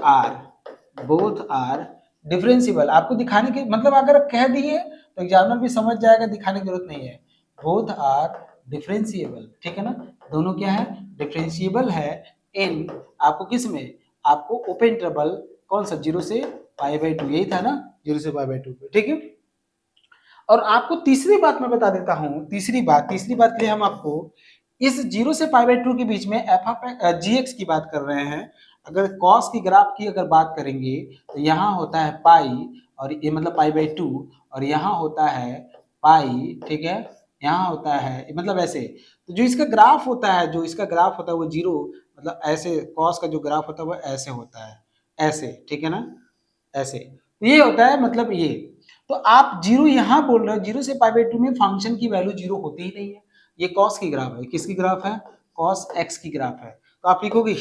are differentiable. आपको दिखाने के मतलब अगर कह दिए तो एग्जामिनर भी समझ जाएगा, दिखाने की जरूरत नहीं है। बोथ आर डिफरेंशिएबल, ठीक है ना, दोनों क्या है, डिफरेंशिएबल है इन, आपको किस में, आपको ओपन इंटरवल कौन सा, 0 से पाई बाई 2, यही था ना, 0 से पाई बाई 2, ठीक है। और आपको तीसरी बात मैं बता देता हूं, तीसरी बात के लिए हम आपको इस 0 से पाई बाई 2 के बीच में एफ ऑफ जी एक्स की बात कर रहे हैं। अगर कॉस की ग्राफ की अगर बात करेंगे तो यहाँ होता है पाई, और ये मतलब पाई बाई 2, और यहाँ होता है पाई, ठीक है, यहाँ होता है मतलब ऐसे। तो जो इसका ग्राफ होता है, वो 0, मतलब ऐसे कॉस का जो ग्राफ होता है वो ऐसे होता है, ऐसे, ठीक है ना, ऐसे। तो ये होता है, मतलब ये। तो आप जीरो यहाँ बोल रहे हो, 0 से पाई बाई 2 में फंक्शन की वैल्यू 0 होती ही नहीं है। ये कॉस की ग्राफ है, किसकी ग्राफ है, कॉस एक्स की ग्राफ है। तो आप लिखोगे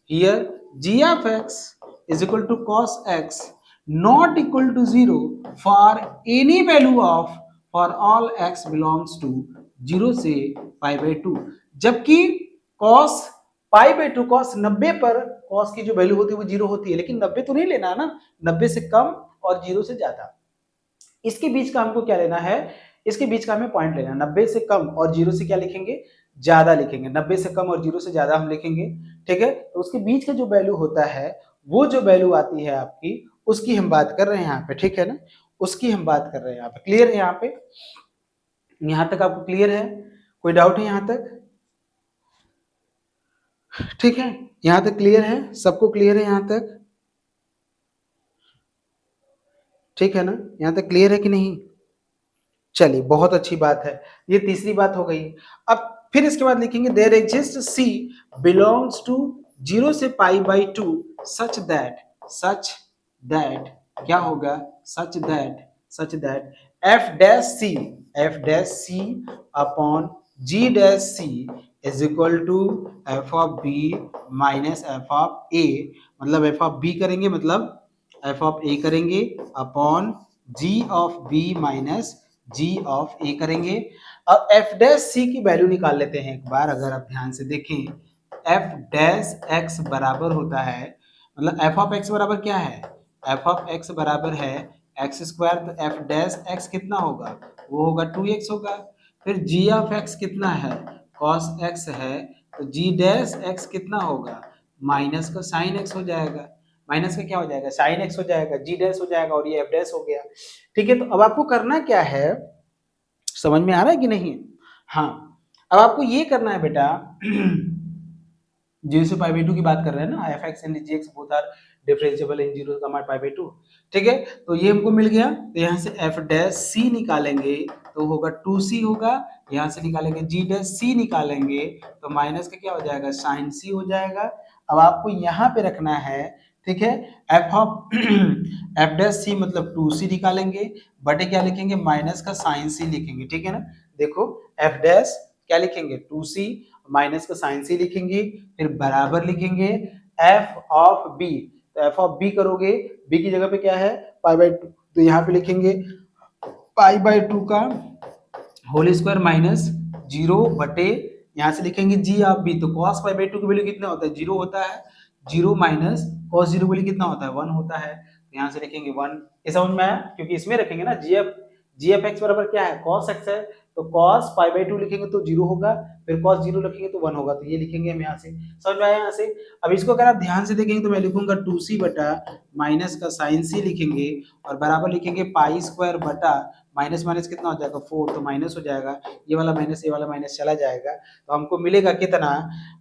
here g of x is equal to cos x not equal to 0 for any value of, for all x belongs to 0 से पाई बाई 2। जबकि कॉस पाई बाई 2, कॉस 90 पर cos की जो वैल्यू होती है वो 0 होती है, लेकिन 90 तो नहीं लेना है ना, 90 से कम और 0 से ज्यादा। इसके बीच का हमको क्या लेना है, इसके बीच का हमें पॉइंट लेना है, 90 से कम और 0 से क्या लिखेंगे, ज्यादा लिखेंगे, 90 से कम और 0 से ज्यादा हम लिखेंगे, ठीक है। तो उसके बीच का जो वैल्यू होता है, वो जो वैल्यू आती है आपकी, उसकी हम बात कर रहे हैं यहाँ पे, ठीक है ना, उसकी हम बात कर रहे हैं यहाँ पे। क्लियर है यहाँ पे, यहाँ तक आपको क्लियर है, कोई डाउट है यहाँ तक, ठीक है, यहाँ तक क्लियर है, सबको क्लियर है यहाँ तक, ठीक है ना, यहाँ तक क्लियर है कि नहीं? चलिए बहुत अच्छी बात है, ये तीसरी बात हो गई। अब फिर इसके बाद लिखेंगे there exist c belongs to 0 से पाई बाई 2 सच दैट क्या होगा, such that f dash c upon g dash c is equal to f of B minus F of a, मतलब एफ ऑफ बी करेंगे मतलब f of a करेंगे upon ji of B minus g of a करेंगे। अब F dash सी की value निकाल लेते हैं एक बार, अगर आप ध्यान से देखें एफ डैश एक्स बराबर होता है, मतलब एफ ऑफ एक्स बराबर क्या है, एफ ऑफ एक्स बराबर है एक्स स्क्वायर, तो एफ डैश एक्स कितना होगा, वो होगा 2x होगा। फिर जी ऑफ एक्स कितना है, कॉस एक्स है, तो जी डैश एक्स कितना होगा, माइनस का साइन एक्स हो जाएगा, माइनस का क्या हो जाएगा, साइन एक्स हो जाएगा, जी डैश हो जाएगा और ये एफ डैश हो गया। ठीक है, तो अब आपको करना क्या है, समझ में आ रहा है कि नहीं? हाँ, अब आपको ये करना है बेटा, जीरो से पाई बाई टू की बात कर रहे हैं ना, f x and g x both are differentiable in zero का पाई बाई टू। ठीक है, तो ये हमको मिल गया, तो यहाँ से एफ डैश सी निकालेंगे तो होगा 2c होगा, यहाँ से निकालेंगे जी डैश सी निकालेंगे तो माइनस का क्या हो जाएगा, साइन सी हो जाएगा। अब आपको यहाँ पे रखना है, ठीक है, एफ ऑफ एफ डैश सी मतलब 2c निकालेंगे, बटे क्या लिखेंगे, माइनस का साइन सी लिखेंगे। ठीक है ना, देखो एफ डैश क्या लिखेंगे, 2c माइनस का साइन सी लिखेंगे, फिर बराबर लिखेंगे एफ ऑफ बी, तो एफ ऑफ बी करोगे, बी की जगह पे क्या है, पाई बाई टू, तो यहाँ पे लिखेंगे पाई बाई टू का होल स्क्वायर माइनस 0 बटे, यहाँ से लिखेंगे जी ऑफ बी, तो कॉस पाई बाई टू की वैल्यू कितना होता है, 0 होता है, 0 माइनस कॉस 0 वैल्यू कितना होता है, 1 होता है, तो यहाँ से लिखेंगे 1। ये समझ में आया, क्योंकि इसमें रखेंगे ना जी एफ एक्स बराबर क्या है, कॉस एक्स है, तो कॉस पाई बाई टू लिखेंगे तो 0 होगा, फिर कॉस 0 लिखेंगे तो 1 होगा, तो ये लिखेंगे हम यहाँ से। समझ में आया यहाँ से? अब इसको अगर आप ध्यान से देखेंगे तो मैं लिखूंगा 2c बटा माइनस का साइन सी लिखेंगे और बराबर लिखेंगे पाई स्क्वायर बटा माइनस माइनस कितना हो जाएगा 4, तो माइनस हो जाएगा, ये वाला माइनस चला जाएगा, तो हमको मिलेगा कितना,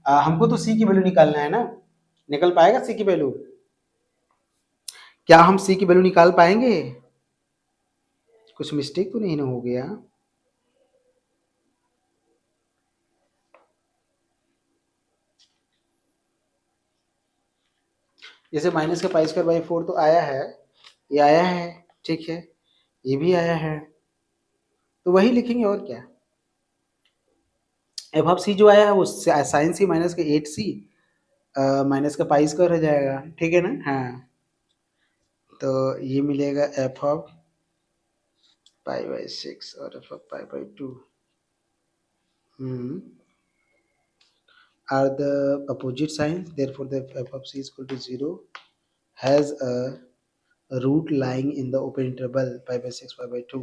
हमको तो सी की वैल्यू निकालना है ना, निकल पाएगा सी की वैल्यू, क्या हम सी की वैल्यू निकाल पाएंगे? कुछ मिस्टेक तो नहीं ना हो गया? जैसे माइनस का पाई स्क्वायर बाई 4 तो आया है, ये आया है, ठीक है, ये भी आया है, तो वही लिखेंगे और क्या। एफ ऑफ सी जो आया है वो साइन सी माइनस का 8c माइनस का पाई स्क्वायर हो जाएगा, ठीक है ना। हाँ, तो ये मिलेगा एफ ऑफ पाई बाई 6 और F of pi by 2 are the opposite signs, therefore the f of c is equal to 0 has a root lying in the open interval pi by 6 pi by 2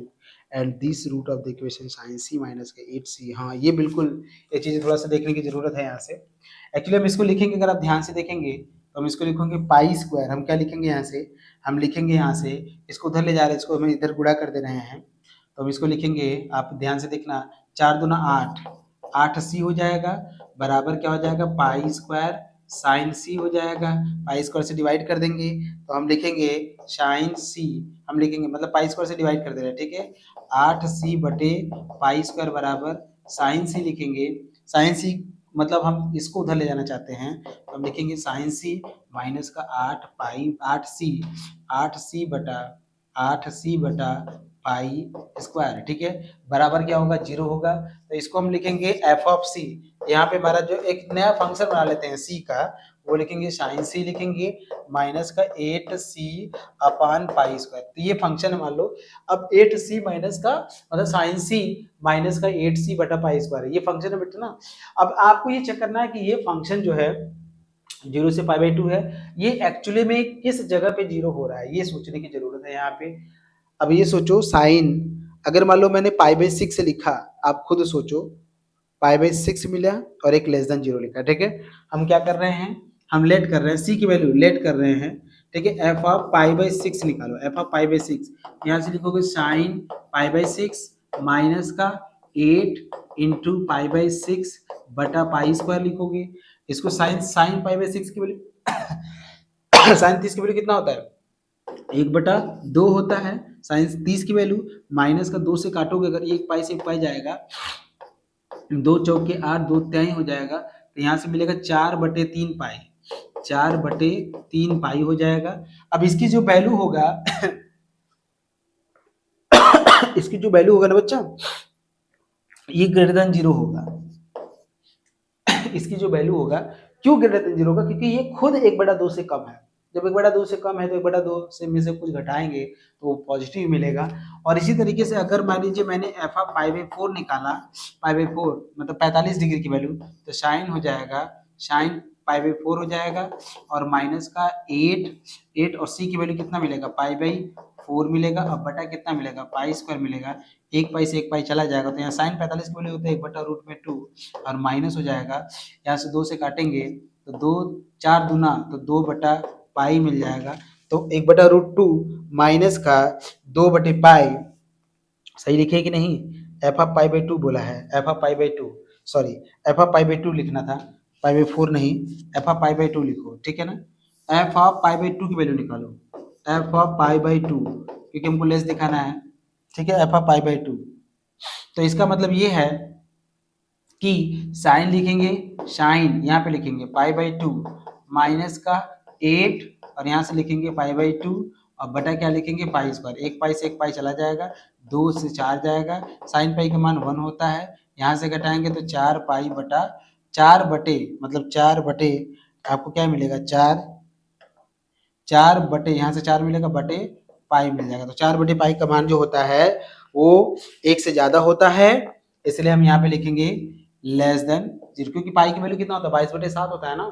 and this root of the equation sin c minus का 8c। हाँ, ये बिल्कुल, ये चीज़ थोड़ा सा देखने की जरूरत है यहाँ से। एक्चुअली हम इसको लिखेंगे, अगर आप ध्यान से देखेंगे तो हम इसको लिखेंगे पाई स्क्वायर, हम क्या लिखेंगे यहाँ से, हम लिखेंगे यहाँ से, इसको उधर ले जा रहे हैं, इसको हम इधर गुणा कर दे रहे हैं, तो हम इसको लिखेंगे, आप ध्यान से देखना, 4 दूना 8, 8c हो जाएगा, बराबर क्या हो जाएगा, पाई स्क्वायर साइन सी हो जाएगा, पाई स्क्वायर से डिवाइड कर देंगे तो हम लिखेंगे साइन सी, हम लिखेंगे मतलब पाई स्क्वायर से डिवाइड कर दे रहे हैं, ठीक है, 8c बटे पाई स्क्वायर बराबर साइन सी लिखेंगे, साइन सी मतलब हम इसको उधर ले जाना चाहते हैं, तो हम लिखेंगे साइन सी माइनस का 8 पाई 8c बटा पाई स्क्वायर, ठीक है, बराबर क्या होगा, 0 होगा, तो इसको हम लिखेंगे एफ ऑफ सी, यहाँ पे हमारा जो एक नया फंक्शन बना लेते हैं सी का, वो लिखेंगे साइन सी लिखेंगे माइनस का 8c अपान पाई स्क्वायर, तो ये फंक्शन है मान लो, अब 8c माइनस का मतलब साइन सी माइनस का 8c बटा पाई स्क्वायर है, ये फंक्शन है बेटा ना। अब आपको ये चेक करना है कि ये फंक्शन जो है 0 से पाई बाई 2 है, ये एक्चुअली में किस जगह पे 0 हो रहा है, ये सोचने की जरूरत है यहाँ पे। अब ये सोचो साइन, अगर मान लो मैंने पाई बाई 6 लिखा, आप खुद सोचो, पाई बाई 6 मिला और एक लेस देन 0 लिखा, ठीक है, हम क्या कर रहे हैं, हम लेट कर रहे हैं, सी की वैल्यू लेट कर रहे हैं, ठीक है, एफ ऑफ पाई बाई 6 निकालो, एफ ऑफ पाई बाई 6, यहाँ से लिखोगे साइन पाई बाई 6 माइनस का 8 इंटू पाई बाई 6 बटा पाई स्क्वायर लिखोगे, इसको साइन साइन पाई बाई 6 की वैल्यू साइन 30 की वैल्यू कितना होता है, 1/2 होता है साइन 30 की वैल्यू, माइनस का 2 से काटोगे अगर 1 पाई से 1 पाई जाएगा, 2 चौके 8, 2 त्याई हो जाएगा, तो यहाँ से मिलेगा 4/3 पाई, 4/3 पाई हो जाएगा। अब इसकी जो वैल्यू होगा इसकी जो वैल्यू होगा ना बच्चा, ये ग्रेटर देन 0 होगा। इसकी जो वैल्यू होगा, क्यों ग्रेटर देन 0 होगा? क्योंकि ये खुद 1/2 से कम है। जब 1/2 से कम है तो 1/2 से में से कुछ घटाएंगे तो वो पॉजिटिव मिलेगा। और इसी तरीके से अगर मान लीजिए मैंने एफ ऑफ पाई/4 निकाला, पाई/4 मतलब 45 डिग्री की वैल्यू, तो साइन हो जाएगा, साइन पाई/4 हो जाएगा, और माइनस का 8 और सी की वैल्यू कितना मिलेगा, पाई/4 मिलेगा। अब बटा कितना मिलेगा, पाई² मिलेगा। 1 पाई से 1 पाई चला जाएगा, तो यहाँ साइन 45 की वैल्यू होता है 1/√2, और माइनस हो जाएगा, यहाँ से 2 से काटेंगे तो 2 4 दूना तो 2/पाई मिल जाएगा। तो 1/√2 माइनस का 2/पाई, सही लिखे कि नहीं? एफ ऑफ पाई/2 बोला है, एफ ऑफ पाई/2, सॉरी एफ ऑफ पाई/2 लिखना था, पाई/4 नहीं, एफ ऑफ पाई/2 लिखो, ठीक है ना। एफ ऑफ पाई/2 की वैल्यू निकालो, एफ ऑफ पाई/2, क्योंकि हमको लेस दिखाना है, ठीक है, एफ ऑफ पाई/2। तो इसका मतलब ये है कि साइन लिखेंगे, साइन यहाँ पे लिखेंगे पाई/2 माइनस का 8, और यहाँ से लिखेंगे पाई/2, और बटा क्या लिखेंगे, पाई²। 1 पाई से 1 पाई चला जाएगा, 2 से 4 जाएगा, साइन पाई का मान 1 होता है, यहाँ से घटाएंगे तो 4 पाई बटा 4 बटे, मतलब 4 बटे आपको क्या मिलेगा, 4 बटे, यहाँ से 4 मिलेगा, बटे पाई मिल जाएगा। तो 4/पाई का मान जो होता है वो 1 से ज्यादा होता है, इसलिए हम यहाँ पे लिखेंगे लेस देन 0, क्योंकि पाई की वैल्यू कितना होता है, 22/7 होता है ना।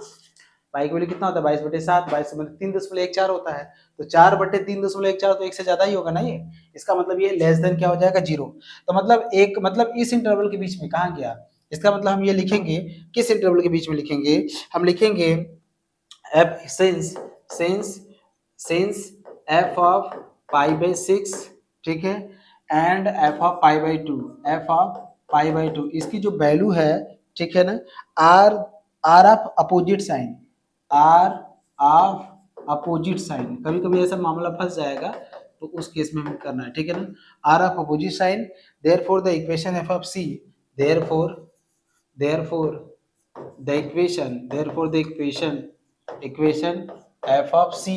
पाई की वैल्यू कितना होता है, 22/7, 22 मतलब 3.14 होता है, तो 4/3.14 तो 1 से ज्यादा ही होगा ना ये। इसका मतलब ये लेस देन क्या हो जाएगा, 0। तो मतलब एक, मतलब इस इंटरवल के बीच में कहाँ गया, इसका मतलब हम ये लिखेंगे, किस इंटरवल के बीच में लिखेंगे, हम लिखेंगे एफ सिंस एफ ऑफ पाई/6, ठीक है, एंड एफ ऑफ पाई/2, एफ ऑफ पाई/2, इसकी जो वैल्यू है, ठीक है ना, are of opposite sign, are of opposite sign, कभी कभी ऐसा मामला फंस जाएगा तो उस केस में हमें करना है, ठीक है ना, are of opposite sign, therefore the equation f of c, therefore the equation f of c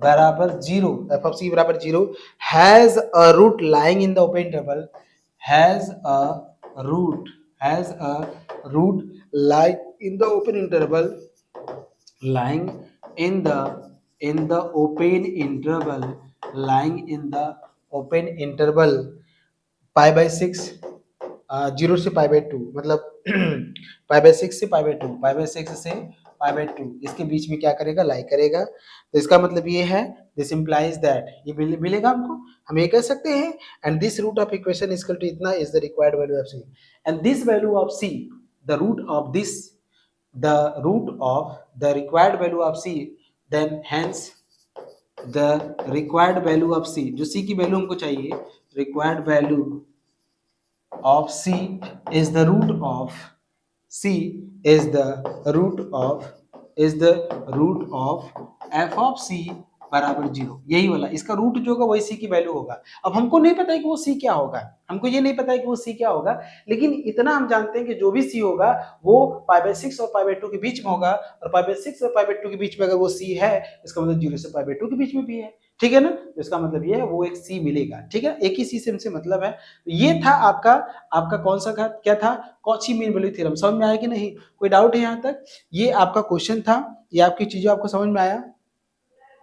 बराबर 0, f of c बराबर 0 has a root lying in the open interval, has a root lying in the open interval, lying in the open interval, lying in the open interval पाई/6, 0 से पाई/2, मतलब पाई/6 से पाई/2, पाई/6 से पाई/2, इसके बीच में क्या करेगा, लाई करेगा। तो इसका मतलब ये है, दिस इंप्लाइज दैट, ये मिलेगा हमको, हम ये कह सकते हैं, and this root of equation is equal to इतना is the required value of C, and this value of C, the root of this, the root of the required value of C, then hence the required value of C, जो C की वैल्यू हमको चाहिए, required value of c is the root of c is the root of f of c बराबर 0, यही वाला इसका root जो होगा वही c की वैल्यू होगा। अब हमको नहीं पता है कि वो c क्या होगा, हमको ये नहीं पता है कि वो c क्या होगा, लेकिन इतना हम जानते हैं कि जो भी c होगा वो पाई/6 और पाई/2 के बीच में होगा, और पाई/6 और पाई/2 के बीच में अगर वो c है, इसका मतलब 0 से पाई/2 के बीच में भी है, ठीक है ना। तो इसका मतलब ये है वो एक c मिलेगा, ठीक है, एक ही c से हमसे मतलब है। तो ये था आपका कौन सा क्या था, कॉची मीन वैल्यू थ्योरम, समझ में आया कि नहीं, कोई डाउट है यहाँ तक? ये आपका क्वेश्चन था, ये आपकी चीजें आपको समझ में आया,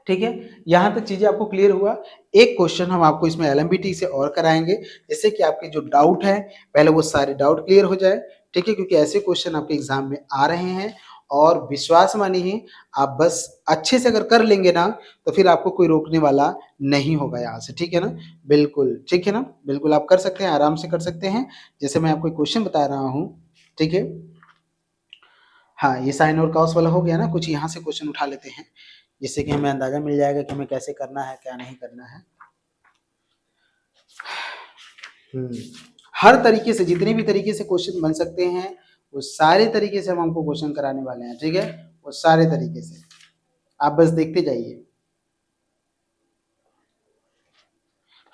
ठीक है, यहाँ तक चीजें आपको क्लियर हुआ। एक क्वेश्चन हम आपको इसमें एलएमबीटी से और कराएंगे, जिससे कि आपके जो डाउट है पहले वो सारे डाउट क्लियर हो जाए, ठीक है, क्योंकि ऐसे क्वेश्चन आपके एग्जाम में आ रहे हैं, और विश्वास मानिए आप बस अच्छे से अगर कर लेंगे ना, तो फिर आपको कोई रोकने वाला नहीं होगा यहाँ से, ठीक है ना, बिल्कुल ठीक है ना, बिल्कुल आप कर सकते हैं, आराम से कर सकते हैं, जैसे मैं आपको क्वेश्चन बता रहा हूँ, ठीक है। हाँ, ये साइन और कॉस वाला हो गया ना, कुछ यहाँ से क्वेश्चन उठा लेते हैं, जिससे कि हमें अंदाजा मिल जाएगा कि हमें कैसे करना है, क्या नहीं करना है। हर तरीके से, जितने भी तरीके से क्वेश्चन बन सकते हैं, वो सारे तरीके से हम हमको क्वेश्चन कराने वाले हैं, ठीक है, वो सारे तरीके से आप बस देखते जाइए।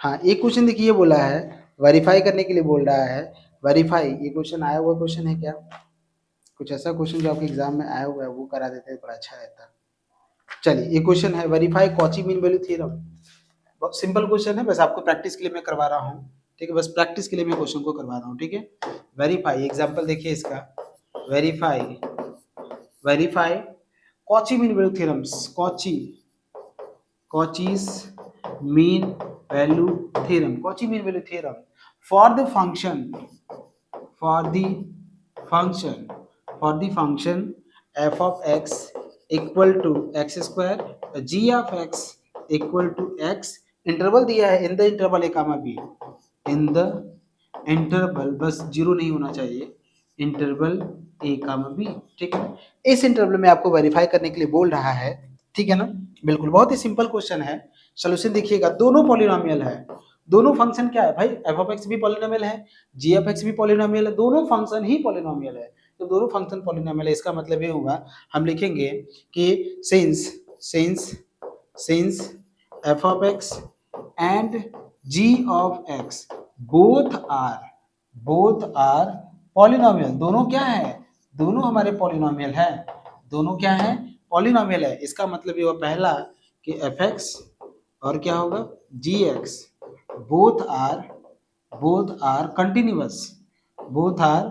हाँ, एक क्वेश्चन देखिए ये बोला है, वेरीफाई करने के लिए बोल रहा है। वेरीफाई, ये क्वेश्चन आया हुआ क्वेश्चन है क्या? कुछ ऐसा क्वेश्चन जो आपके एग्जाम में आया हुआ है वो करा देते बड़ा अच्छा रहता। चलिए, ये क्वेश्चन है, verify Cauchy mean value theorem. बहुत सिंपल क्वेश्चन है, बस आपको प्रैक्टिस के लिए मैं करवा रहा हूँ। ठीक है, बस प्रैक्टिस के लिए मैं क्वेश्चन को करवा रहा हूँ। ठीक है, वेरीफाई एग्जांपल देखिए इसका, verify verify Cauchy mean value theorems, Cauchy's mean value theorem, Cauchy mean value theorem for the function, for the function for the function f of x equal to x square, g of x equal to x, interval दिया है in the interval a comma b, in the interval, बस zero नहीं होना चाहिए, interval a comma b। ठीक है, इस interval में आपको वेरीफाई करने के लिए बोल रहा है। ठीक है ना, बिल्कुल बहुत ही सिंपल क्वेश्चन है। सोल्यूशन देखिएगा, दोनों पॉलिनोमियल है, दोनों फंक्शन क्या है भाई, एफ ऑफ एक्स भी पॉलिनोमियल है, जी एफ एक्स भी पॉलिनोमियल है, दोनों फंक्शन ही पॉलिनोमियल है। तो दोनों फंक्शन पॉलिनोमियल है, इसका मतलब ये होगा, हम लिखेंगे कि since since since f of x and g of x both are polynomial, दोनों क्या है, दोनों हमारे पॉलिनोमियल है, दोनों क्या है, पॉलिनोमियल है। इसका मतलब ये हुआ पहला कि एफ एक्स और क्या होगा g x both are continuous, both are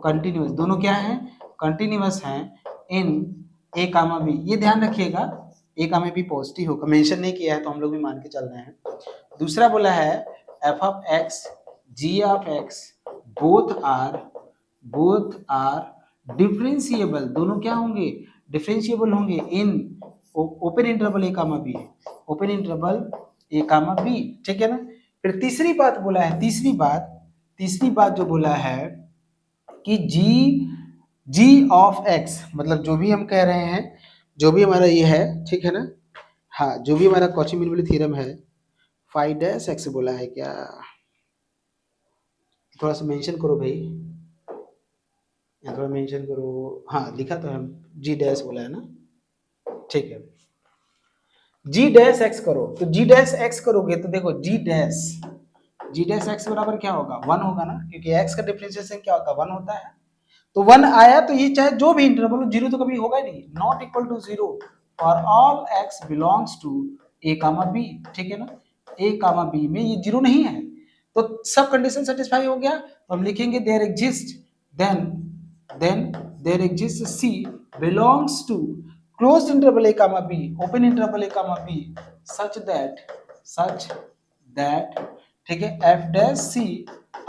continuous, दोनों क्या है, कंटिन्यूअस हैं इन ए कामा बी। ये ध्यान रखिएगा, ए कामा बी पॉजिटिव होगा, मेंशन नहीं किया है तो हम लोग भी मान के चल रहे हैं। दूसरा बोला है F of x g of x both are differentiable, दोनों क्या होंगे, डिफरेंशिएबल होंगे in open interval A comma b, open interval A comma B. ठीक है ना, फिर तीसरी बात बोला है, तीसरी बात जो बोला है कि जी ऑफ एक्स, मतलब जो भी हम कह रहे हैं, जो भी हमारा ये है, ठीक है ना, हाँ, जो भी हमारा कॉची मीन वैल्यू थ्योरम है, फाइव डैश एक्स बोला है क्या, थोड़ा सा मेंशन करो भाई, थोड़ा मेंशन करो, हाँ लिखा तो है, जी डैश बोला है ना, ठीक है, जी डैश एक्स करो, तो जी डैश एक्स करोगे तो देखो जी डैश एक्स बराबर क्या होगा, वन होगा ना, क्योंकि एक्स का डिफरेंशिएशन क्या होता है, वन होता है। तो वन आया तो ये चाहे जो भी इंटरवल हो, जीरो तो कभी होगा ही नहीं, not equal to zero for all x belongs to a comma B. ठीक है ना, ए कामा बी में ये जीरो नहीं है, तो सब कंडीशन सेटिस्फाई हो गया, तो हम लिखेंगे there exist, then there exist c belongs to closed interval a comma b, open interval a comma b, such that ठीक है, f dash c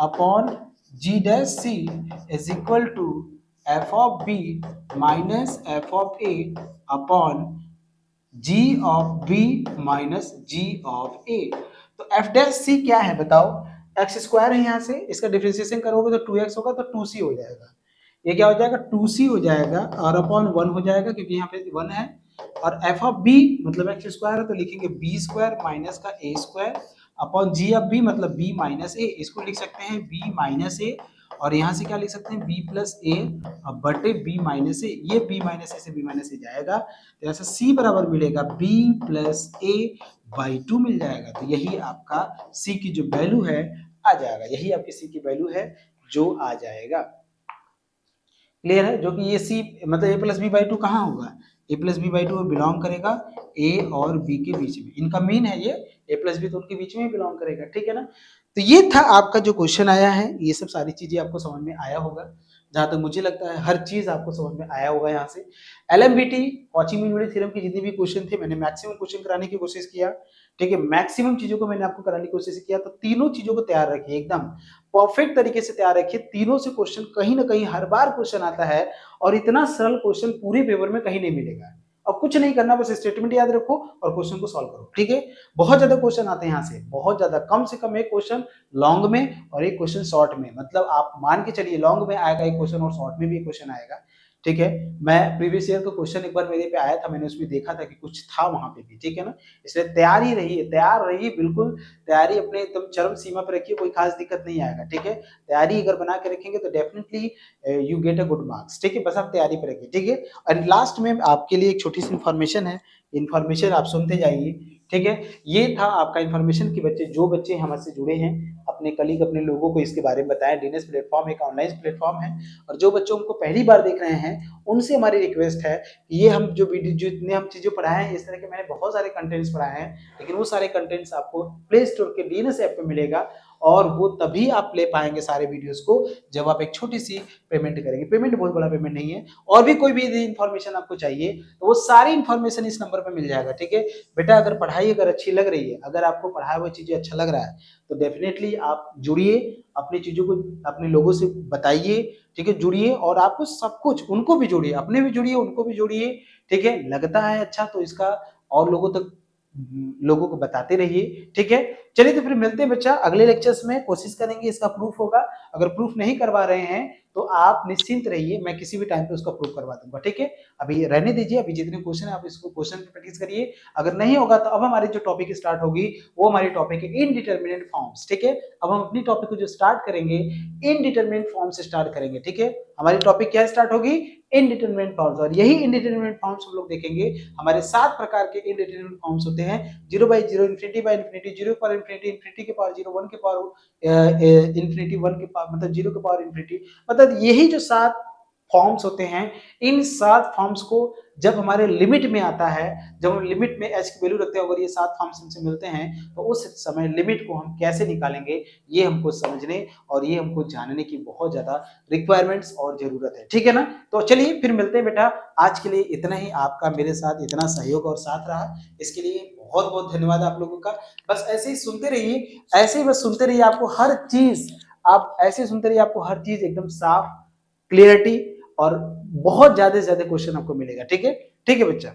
upon g dash c is equal to f of b minus f of a upon g of b minus g of a। तो f dash c क्या है बताओ, x square है, यहाँ से इसका डिफरेंशिएशन करोगे तो 2x होगा, तो 2c हो जाएगा, ये क्या हो जाएगा 2c हो जाएगा, और अपॉन 1 हो जाएगा क्योंकि यहाँ पे 1 है, और f ऑफ b मतलब एक्स स्क्वायर है तो लिखेंगे b स्क्वायर माइनस का a square upon g of b मतलब b माइनस a, इसको लिख सकते हैं b माइनस a, और यहाँ से क्या लिख सकते हैं b प्लस a बटे b माइनस a, ये b माइनस a से b माइनस a जाएगा, तो यहाँ से c बराबर मिलेगा b प्लस a बाई 2 मिल जाएगा, तो यही आपका c की जो वैल्यू है आ जाएगा, यही आपकी c की वैल्यू है जो आ जाएगा। क्लियर है, जो कि ये सी मतलब a plus b by two कहाँ होगा, a plus b by two belong करेगा ए और बी के बीच में, इनका मीन है ये, ए प्लस बी तो उनके बीच में ही बिलोंग करेगा। ठीक है ना, तो ये था आपका जो क्वेश्चन आया है, ये सब सारी चीजें आपको समझ में आया होगा, जहां तक मुझे लगता है हर चीज आपको समझ में आया होगा। यहाँ से एलएमबीटी कॉची मीन वैल्यू थ्योरम के जितने भी क्वेश्चन थे मैंने मैक्सिमम क्वेश्चन कराने की कोशिश किया। ठीक है, मैक्सिमम चीजों को मैंने आपको कराने की कोशिश किया, तो तीनों चीजों को तैयार रखिए, एकदम परफेक्ट तरीके से तैयार रखिए, तीनों से क्वेश्चन कहीं ना कहीं हर बार क्वेश्चन आता है, और इतना सरल क्वेश्चन पूरे पेपर में कहीं नहीं मिलेगा। और कुछ नहीं करना, बस स्टेटमेंट याद रखो और क्वेश्चन को सॉल्व करो। ठीक है, बहुत ज्यादा क्वेश्चन आते हैं यहाँ से, बहुत ज्यादा, कम से कम एक क्वेश्चन लॉन्ग में और एक क्वेश्चन शॉर्ट में, मतलब आप मान के चलिए लॉन्ग में आएगा एक क्वेश्चन और शॉर्ट में भी एक क्वेश्चन आएगा। ठीक है, मैं प्रीवियस ईयर का क्वेश्चन एक बार मेरे पे आया था, मैंने उसमें देखा था कि कुछ था वहां पे भी। ठीक है ना, इसलिए तैयार ही रहिए, तैयार रहिए, बिल्कुल तैयारी अपने एकदम चरम सीमा पर रखिए, कोई खास दिक्कत नहीं आएगा। ठीक है, तैयारी अगर बना के रखेंगे तो definitely you get a good marks. ठीक है, बस आप तैयारी पर रखिए। ठीक है, और लास्ट में आपके लिए एक छोटी सी इन्फॉर्मेशन है, इन्फॉर्मेशन आप सुनते जाइए। ठीक है, ये था आपका इन्फॉर्मेशन कि बच्चे जो बच्चे हमसे जुड़े हैं अपने कलीग अपने लोगों को इसके बारे में बताएं। डीएनएस प्लेटफॉर्म एक ऑनलाइन प्लेटफॉर्म है और जो बच्चों को पहली बार देख रहे हैं उनसे हमारी रिक्वेस्ट है कि ये हम जो वीडियो जो इतने हम चीजें पढ़ाए हैं, इस तरह के मैंने बहुत सारे कंटेंट्स पढ़ाए हैं, लेकिन वो सारे कंटेंट्स आपको प्ले स्टोर के डीएनएस ऐप पे मिलेगा और वो तभी आप ले पाएंगे सारे वीडियोस को जब आप एक छोटी सी पेमेंट करेंगे। पेमेंट बहुत बड़ा पेमेंट नहीं है। और भी कोई भी इन्फॉर्मेशन आपको चाहिए तो वो सारी इन्फॉर्मेशन इस नंबर पर मिल जाएगा। ठीक है बेटा, अगर पढ़ाई अगर अच्छी लग रही है, अगर आपको पढ़ाई हुई चीजें अच्छा लग रहा है तो डेफिनेटली आप जुड़िए, अपनी चीजों को अपने लोगों से बताइए। ठीक है, जुड़िए और आपको सब कुछ, उनको भी जोड़िए, अपने भी जुड़िए, उनको भी जोड़िए। ठीक है, लगता है अच्छा तो इसका और लोगों तक लोगों को बताते रहिए। ठीक है, चलिए तो फिर मिलते हैं बच्चा अगले लेक्चर्स में। कोशिश करेंगे इसका प्रूफ होगा। अगर प्रूफ नहीं करवा रहे हैं तो आप निश्चिंत रहिए, मैं किसी भी टाइम पे उसका प्रूफ करवा दूंगा। ठीक है, अभी रहने दीजिए, अभी जितने क्वेश्चन है आप इसको क्वेश्चन पे प्रैक्टिस करिए। अगर नहीं होगा तो अब हमारी जो टॉपिक स्टार्ट होगी वो हमारी टॉपिक है इनडिटरमिनेट फॉर्म्स। ठीक है, अब हम अपनी टॉपिक को जो स्टार्ट करेंगे इनडिटरमिनेट फॉर्म से स्टार्ट करेंगे। ठीक है, हमारी टॉपिक क्या स्टार्ट होगी, इनडिटरमिनेट फॉर्म्स। और यही इनडिटरमिनेट फॉर्म्स हम लोग देखेंगे। हमारे 7 प्रकार के इनडिटरमिनेट फॉर्म्स होते हैं, 0 by 0, इन्फिनिटी बाय इन्फिनिटी, 0 पर इन्फिनिटी, इन्फिनिटी के पावर 0, 1 के पावर इन्फिनिटी, 1 के पावर मतलब 0 के पावर इन्फिनिटी। मतलब यही जो 7 फॉर्म्स होते हैं, इन 7 फॉर्म्स को जब हमारे लिमिट में आता है, जब हम लिमिट में एच की वैल्यू रखते हैं, अगर ये 7 फॉर्म्स हमसे मिलते हैं तो उस समय लिमिट को हम कैसे निकालेंगे, ये हमको समझने और ये हमको जानने की बहुत ज्यादा रिक्वायरमेंट्स और जरूरत है। ठीक है ना, तो चलिए फिर मिलते हैं बेटा। आज के लिए इतना ही, आपका मेरे साथ इतना सहयोग और साथ रहा, इसके लिए बहुत बहुत धन्यवाद आप लोगों का। बस ऐसे ही सुनते रहिए, ऐसे ही बस सुनते रहिए, आपको हर चीज, आप ऐसे सुनते रहिए, आपको हर चीज एकदम साफ, क्लियरिटी और बहुत ज्यादा से ज्यादा क्वेश्चन आपको मिलेगा। ठीक है, ठीक है बच्चा।